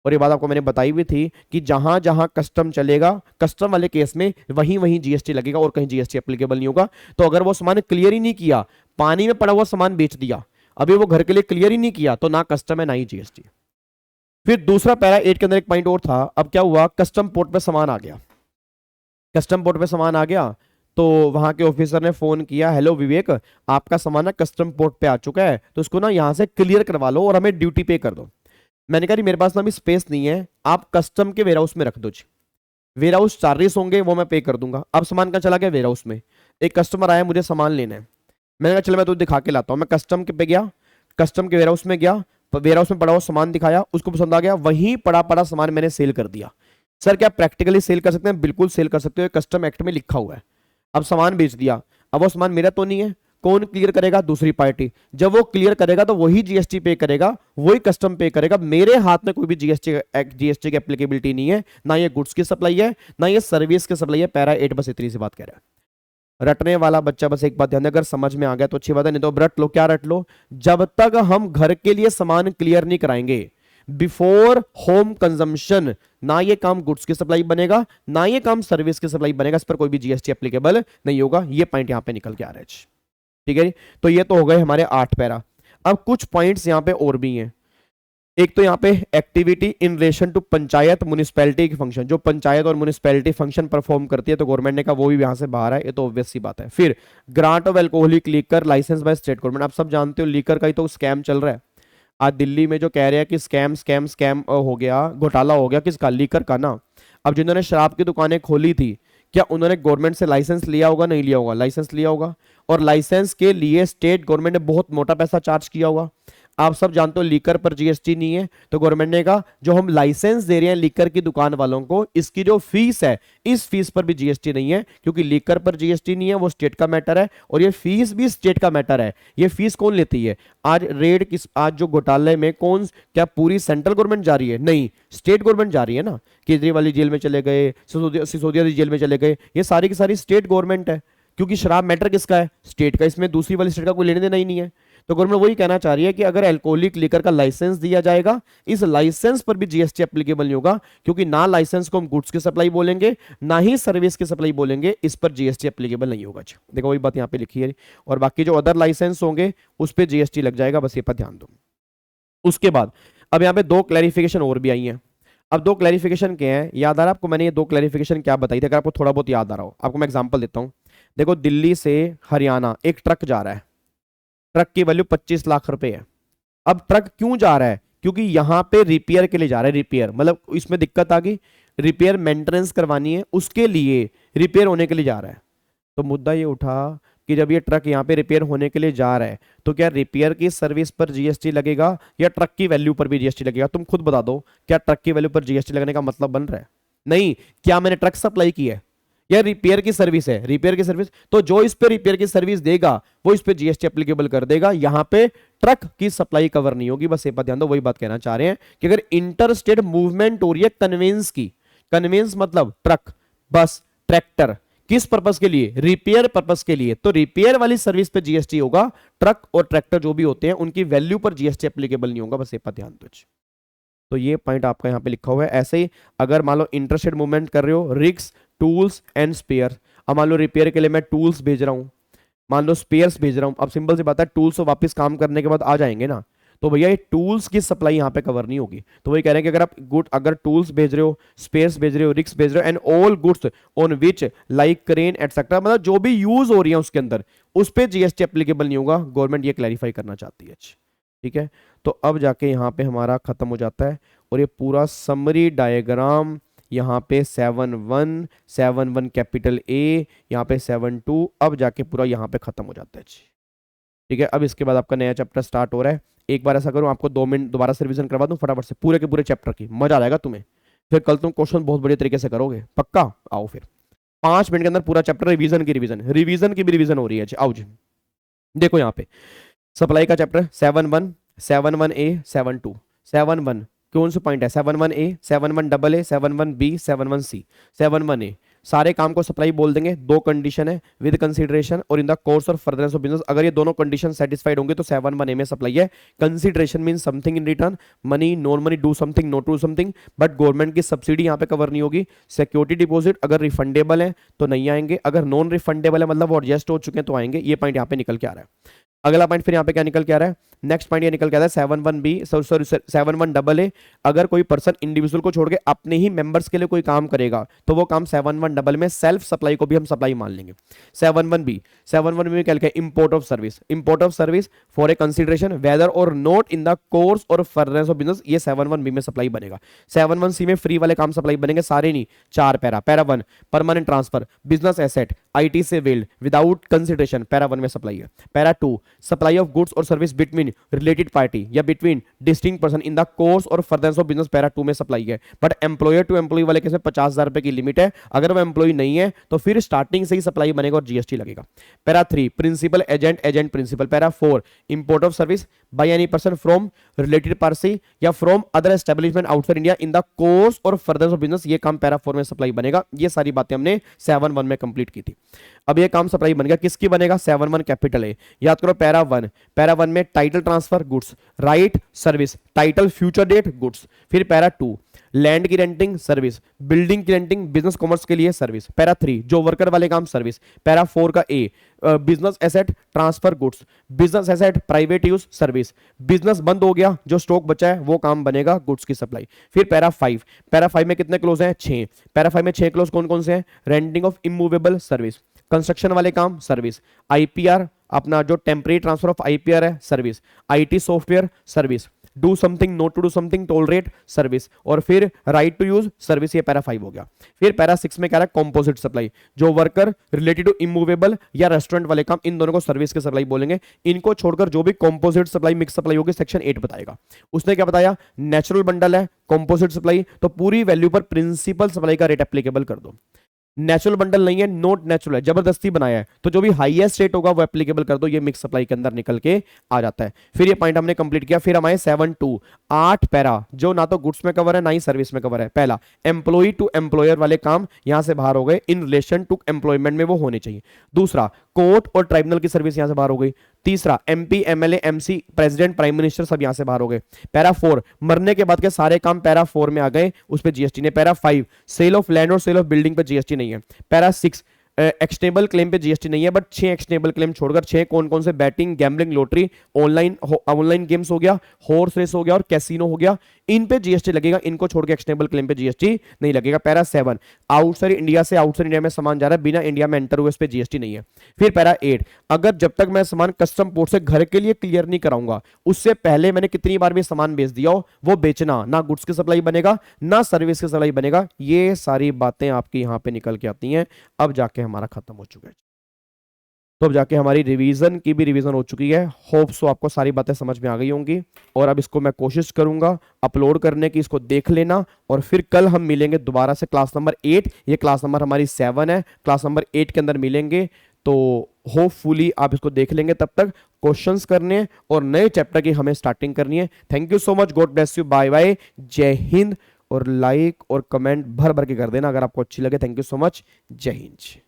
और ये बात आपको मैंने बताई भी थी कि जहां जहां कस्टम चलेगा, कस्टम वाले केस में वहीं वहीं जीएसटी लगेगा और कहीं जीएसटी एप्लीकेबल नहीं होगा। तो अगर वो सामान क्लियर ही नहीं किया, पानी में पड़ा हुआ सामान बेच दिया, अभी वो घर के लिए क्लियर ही नहीं किया, तो ना कस्टम है ना ही जीएसटी। फिर दूसरा पैरा 8 के अंदर एक पॉइंट और था। अब क्या हुआ? कस्टम पोर्ट पे सामान आ गया, कस्टम पोर्ट पे सामान आ गया, तो वहां के ऑफिसर ने फोन किया, हेलो विवेक, आपका सामान ना कस्टम पोर्ट पे आ चुका है, तो उसको ना यहां से क्लियर करवा लो और हमें ड्यूटी पे कर दो। मैंने कहा मेरे पास ना अभी स्पेस नहीं है, आप कस्टम के वेयरहाउस में रख दो जी, वेयरहाउस चार्जेस होंगे वो मैं पे कर दूंगा। अब सामान का चला गया वेयरहाउस में, एक कस्टमर आया, मुझे सामान लेना है, मैंने कहा चलो मैं तो दिखा के लाता हूँ। मैं कस्टम के पे गया, कस्टम के वेयरहाउस में गया, वेयरहाउस में पड़ा हुआ सामान दिखाया, उसको पसंद आ गया, वहीं पड़ा पड़ा सामान मैंने सेल कर दिया। सर क्या प्रैक्टिकली सेल कर सकते हैं? बिल्कुल सेल कर सकते हो, कस्टम एक्ट में लिखा हुआ है। अब सामान बेच दिया, अब वो सामान मेरा तो नहीं है, कौन क्लियर करेगा? दूसरी पार्टी। जब वो क्लियर करेगा तो वही जीएसटी पे करेगा, वही कस्टम पे करेगा। मेरे हाथ में कोई भी जीएसटी की एप्लीकेबिलिटी नहीं है, ना ये गुड्स की सप्लाई है, ना ये सर्विस की सप्लाई है। पैरा 8 बस इतनी सी बात कह रहा है। रटने वाला बच्चा बस एक बात ध्यान, अगर समझ में आ गया तो अच्छी बात है, नहीं तो रट लो। क्या रट लो? जब तक हम घर के लिए सामान क्लियर नहीं कराएंगे बिफोर होम कंजम्पशन, ना ये काम गुड्स की सप्लाई बनेगा, ना ये काम सर्विस की सप्लाई बनेगा, इस पर कोई भी जीएसटी एप्लीकेबल नहीं होगा। ये पॉइंट यहां पे निकल के आ रहा है, ठीक है। तो ये तो हो गए हमारे 8 पैरा। अब कुछ पॉइंट्स यहां पे और भी हैं। एक तो यहाँ पे activity in relation to panchayat municipality की फंक्शन, जो पंचायत और म्युनिसिपैलिटी फंक्शन परफॉर्म करती है, तो गवर्नमेंट ने कहा वो भी यहाँ से बाहर है, ये तो ऑब्वियस सी बात है। फिर grant of alcoholic liquor licence by state government. आप सब जानते हो लीकर का ही तो स्कैम चल रहा है आज दिल्ली में, जो कह रहे हैं कि स्कैम स्कैम स्कैम हो गया, घोटाला हो गया, किसका? लीकर का ना। अब जिन्होंने शराब की दुकानें खोली थी, क्या उन्होंने गवर्नमेंट से लाइसेंस लिया होगा? नहीं लिया होगा। लाइसेंस लिया होगा, और लाइसेंस के लिए स्टेट गवर्नमेंट ने बहुत मोटा पैसा चार्ज किया होगा। आप सब जानते हो लीकर पर जीएसटी नहीं है, तो गवर्नमेंट ने कहा जो हम लाइसेंस दे रहे हैं लीकर की दुकान वालों को, इसकी जो फीस है इस फीस पर भी जीएसटी नहीं है, क्योंकि लीकर पर जीएसटी नहीं है, वो स्टेट का मैटर है, और ये फीस भी स्टेट का मैटर है। ये फीस कौन लेती है? आज रेड किस, आज जो घोटाले में कौन, क्या पूरी सेंट्रल गवर्नमेंट जा रही है? नहीं, स्टेट गवर्नमेंट जा रही है ना। केजरीवाल जेल में चले गए, सिसोदिया जेल में चले गए, ये सारी की सारी स्टेट गवर्नमेंट है, क्योंकि शराब मैटर किसका है? स्टेट का। इसमें दूसरी वाली स्टेट का कोई लेने देना ही नहीं है। तो गवर्नमेंट वही कहना चाह रही है कि अगर अल्कोहलिक लिकर का लाइसेंस दिया जाएगा, इस लाइसेंस पर भी जीएसटी एप्लीकेबल नहीं होगा, क्योंकि ना लाइसेंस को हम गुड्स की सप्लाई बोलेंगे, ना ही सर्विस की सप्लाई बोलेंगे, इस पर जीएसटी एप्लीकेबल नहीं होगा। देखो वही बात यहाँ पे लिखी है, और बाकी जो अदर लाइसेंस होंगे उस पर जीएसटी लग जाएगा, बस ये पर ध्यान दो। उसके बाद अब यहाँ पे 2 क्लैरिफिकेशन और भी आई हैं। अब 2 क्लैरिफिकेशन क्या है, याद आ रहा है आपको मैंने ये 2 क्लैरिफिकेशन क्या बताई थी? अगर आपको थोड़ा बहुत याद आ रहा हो, आपको मैं एग्जांपल देता हूं। देखो दिल्ली से हरियाणा एक ट्रक जा रहा है, ट्रक की वैल्यू 25 लाख रुपए है। अब ट्रक क्यों जा रहा है? क्योंकि यहां पे रिपेयर के लिए जा रहा है। रिपेयर मतलब इसमें दिक्कत आ गई, रिपेयर मेंटेनेंस करवानी है, उसके लिए रिपेयर होने के लिए जा रहा है। तो मुद्दा ये उठा कि जब ये ट्रक यहाँ पे रिपेयर होने के लिए जा रहा है, तो क्या रिपेयर की सर्विस पर जीएसटी लगेगा या ट्रक की वैल्यू पर भी जीएसटी लगेगा? तुम खुद बता दो, क्या ट्रक की वैल्यू पर जीएसटी लगने का मतलब बन रहा है? नहीं। क्या मैंने ट्रक सप्लाई की है या रिपेयर की सर्विस है? रिपेयर की सर्विस, तो जो इस पे रिपेयर की सर्विस देगा वो इस पे जीएसटी एप्लीकेबल कर देगा, यहां पे ट्रक की सप्लाई कवर नहीं होगी। बस ये बात ध्यान दो, वही बात कहना चाह रहे हैं कि अगर इंटर स्टेट मूवमेंट हो रही है कन्वेंस की, कन्वेंस मतलब ट्रक, बस, ट्रैक्टर, किस पर्पस के लिए? रिपेयर पर्पस के लिए, तो रिपेयर वाली सर्विस पे जीएसटी होगा। ट्रक और ट्रैक्टर जो भी होते हैं उनकी वैल्यू पर जीएसटी एप्लीकेबल नहीं होगा, बस ये बात ध्यान दो। तो ये पॉइंट आपका यहां पे लिखा हुआ है। ऐसे ही अगर मान लो इंटरस्टेट मूवमेंट कर रहे हो, रिग्स, टूल्स एंड स्पेयर, अब मान लो रिपेयर के लिए मैं टूल्स भेज रहा हूं, मान लो स्पेयर्स भेज रहा हूं, अब सिंपल सी बात है टूल्स तो वापस काम करने के बाद आ जाएंगे ना, तो भैया ये टूल्स की सप्लाई यहां पे कवर नहीं होगी। तो वही कह रहे हैं कि अगर आप गुड, अगर टूल्स भेज रहे हो, स्पेयर्स भेज रहे हो, रिग्स भेज रहे हो, and all goods on which like crane etcetera, मतलब जो भी यूज हो रही है उसके अंदर, उस पर जीएसटी एप्लीकेबल नहीं होगा। गवर्नमेंट ये क्लैरिफाई करना चाहती है। ठीक है, तो अब जाके यहाँ पे हमारा खत्म हो जाता है, और ये पूरा समरी डायग्राम यहाँ पे 7-1, 7-1 कैपिटल ए, यहाँ पे 7-2, अब जाके पूरा यहाँ पे खत्म हो जाता है। ठीक है, अब इसके बाद आपका नया चैप्टर स्टार्ट हो रहा है। एक बार ऐसा करूँ, आपको 2 मिनट दोबारा से रिवीजन करवा दूं फटाफट से पूरे के पूरे चैप्टर की, मजा आ जाएगा तुम्हें। फिर कल तुम क्वेश्चन बहुत बढ़िया तरीके से करोगे, पक्का। आओ फिर 5 मिनट के अंदर पूरा चैप्टर रिवीजन की भी रिवीजन हो रही है। आओ जी, देखो यहाँ पे सप्लाई का चैप्टर 7-1, 7-1A, 7-2, 7-1 कौन सा पॉइंट है? 7-1A, 7-1AA, 7-1B, 7-1C, 7-1A सारे काम को सप्लाई बोल देंगे। 2 कंडीशन है, विद कंसीडरेशन और इन द कोर्स और फर्दरेंस ऑफ बिजनेस। अगर ये दोनों कंडीशन सेटिस्फाइड होंगे तो 7-1A में सप्लाई है। Consideration mean something in return, money, non money, do something, not do something, but government की सब्सिडी यहाँ पे कवर नहीं होगी। सिक्योरिटी डिपॉजिट अगर रिफंडेबल है तो नहीं आएंगे, अगर नॉन रिफंडेबल है मतलब वो एडजस्ट हो चुके हैं तो आएंगे। ये पॉइंट यहाँ पे निकल के आ रहा है। अगला पॉइंट फिर यहाँ पे क्या निकल के आ रहा है? नेक्स्ट पॉइंट ये निकल के आता है 7-1B, सॉरी 7-1AA। अगर कोई पर्सन इंडिविजुअल को छोड़ के अपने ही मेंबर्स के लिए कोई काम करेगा तो वो काम 7-1AA में सेल्फ सप्लाई को भी हम सप्लाई मान लेंगे। 7-1B, 7-1B में क्या लिखा है? Import of service, import of service for a consideration whether or not in the course और फर्दरेंस ऑफ बिजनेस, ये 7-1B में सप्लाई बनेगा। 7-1C में फ्री वाले काम सप्लाई बनेंगे, सारे नहीं, 4 para. Para 1 permanent transfer, business asset, IT से वेल्ड विदाउट कंसीडरेशन, पैरा 1 में सप्लाई है। पैरा 2 सप्लाई ऑफ गुड्स और सर्विस बिटवीन रिलेटेड पार्टी या between distinct person in the course और फर्दरेंस ऑफ बिजनेस, पैरा 2 में सप्लाई है। But employer two employ वाले case में 50,000 रुपए की लिमिट है। अगर वो एम्प्लॉय नहीं है तो फिर स्टार्टिंग से ही सप्लाई बनेगा और जीएसटी लगेगा। Para 3 principal agent, agent principal. Para 4 import of service by any person from related party या from other establishment outside India in the course और फर्दरेंस ऑफ बिजनेस, ये काम पैरा 4 में सप्लाई बनेगा। ये सारी बातें हमने 7-1 में कंप्लीट की थी। अब ये काम सप्लाई बन गया, किसकी बनेगा? 7-1 कैपिटल ए। याद करो पैरा 1, पैरा 1 में title transfer goods, right service, title future date goods. फिर पैरा 2 लैंड की रेंटिंग सर्विस, बिल्डिंग की रेंटिंग बिजनेस कॉमर्स के लिए सर्विस। पैरा 3 जो वर्कर वाले काम सर्विस। पैरा 4 का A business asset transfer goods, business asset private use service. Business बंद हो गया, जो स्टॉक बचा है वो काम बनेगा गुड्स की सप्लाई। फिर पैरा 5, पैरा 5 में कितने क्लोज हैं? 6। पैरा 5 में 6 क्लोज कौन कौन से हैं? Renting of immovable service, construction वाले काम सर्विस, आईपीआर अपना जो टेम्परेरी ट्रांसफर ऑफ आईपीआर है service, IT software service, do something, not to do something, tolerate, service, और फिर राइट टू यूज, सर्विस, ये पैरा 5 हो गया। फिर पैरा 6 में कह रहा है कॉम्पोजिट सप्लाई, जो वर्कर रिलेटेड टू इमूवेबल या रेस्टोरेंट वाले काम, इन दोनों को सर्विस के सप्लाई बोलेंगे। इनको छोड़कर जो भी कॉम्पोजिट सप्लाई, मिक्स सप्लाई होगी, सेक्शन 8 बताएगा। उसने क्या बताया, नेचुरल बंडल है, कॉम्पोजिट सप्लाई, तो पूरी वैल्यू पर प्रिंसिपल सप्लाई का रेट एप्लीकेबल कर दो। नेचुरल बंडल नहीं है, नोट नेचुरल है, जबरदस्ती बनाया है, तो जो भी हाईएस्ट रेट होगा वो एप्लीकेबल कर दो, ये मिक्स सप्लाई के अंदर निकल के आ जाता है। फिर ये पॉइंट हमने कंप्लीट किया। फिर हमारे 7(2) 8 पैरा, जो ना तो गुड्स में कवर है ना ही सर्विस में कवर है। पहला, एम्प्लॉय टू एम्प्लॉयर वाले काम यहां से बाहर हो गए, इन रिलेशन टू एम्प्लॉयमेंट में वो होने चाहिए। दूसरा, कोर्ट और ट्राइब्यूनल की सर्विस यहां से बाहर हो गई। तीसरा, MP, MLA, MC, president, prime minister सब यहां से बाहर हो गए। पैरा 4, मरने के बाद के सारे काम पैरा 4 में आ गए, उस पर जीएसटी नहीं। पैरा 5, सेल ऑफ लैंड और सेल ऑफ बिल्डिंग पे जीएसटी नहीं है। पैरा 6, एक्शनेबल क्लेम पे जीएसटी नहीं है, बट 6 एक्शनेबल क्लेम छोड़कर 6 कौन कौन से, batting, gambling, lottery, online games हो गया, हॉर्स रेस हो गया और कैसीनो हो गया, इन पे जीएसटी लगेगा। इनको छोड़ के एक्शनेबल क्लेम पे जीएसटी नहीं लगेगा। पैरा 7, आउटसाइड इंडिया से आउटसाइड इंडिया में सामान जा रहा है, बिना इंडिया में एंटर हुए, इस पे जीएसटी नहीं है। फिर पैरा 8, अगर जब तक मैं सामान कस्टम पोर्ट से घर के लिए क्लियर नहीं कराऊंगा, उससे पहले मैंने कितनी बार भी सामान बेच दिया हो, वो बेचना, ना गुड्स की सप्लाई बनेगा ना सर्विस की सप्लाई बनेगा। ये सारी बातें आपकी यहां पे निकल के आती हैं। अब जाके हमारा खत्म हो चुका है, तो अब जाके हमारी रिवीजन की भी रिवीजन हो चुकी है। होप सो आपको सारी बातें समझ में आ गई होंगी, और अब इसको मैं कोशिश करूंगा अपलोड करने की, इसको देख लेना, और फिर कल हम मिलेंगे दोबारा से क्लास नंबर 8। ये क्लास नंबर हमारी 7 है, क्लास नंबर 8 के अंदर मिलेंगे, तो होपफुली आप इसको देख लेंगे। तब तक क्वेश्चंस करने हैं और नए चैप्टर की हमें स्टार्टिंग करनी है। Thank you so much, God bless you, bye bye, जय हिंद। और लाइक और कमेंट भर भर के कर देना अगर आपको अच्छी लगे। थैंक यू सो मच, जय हिंद।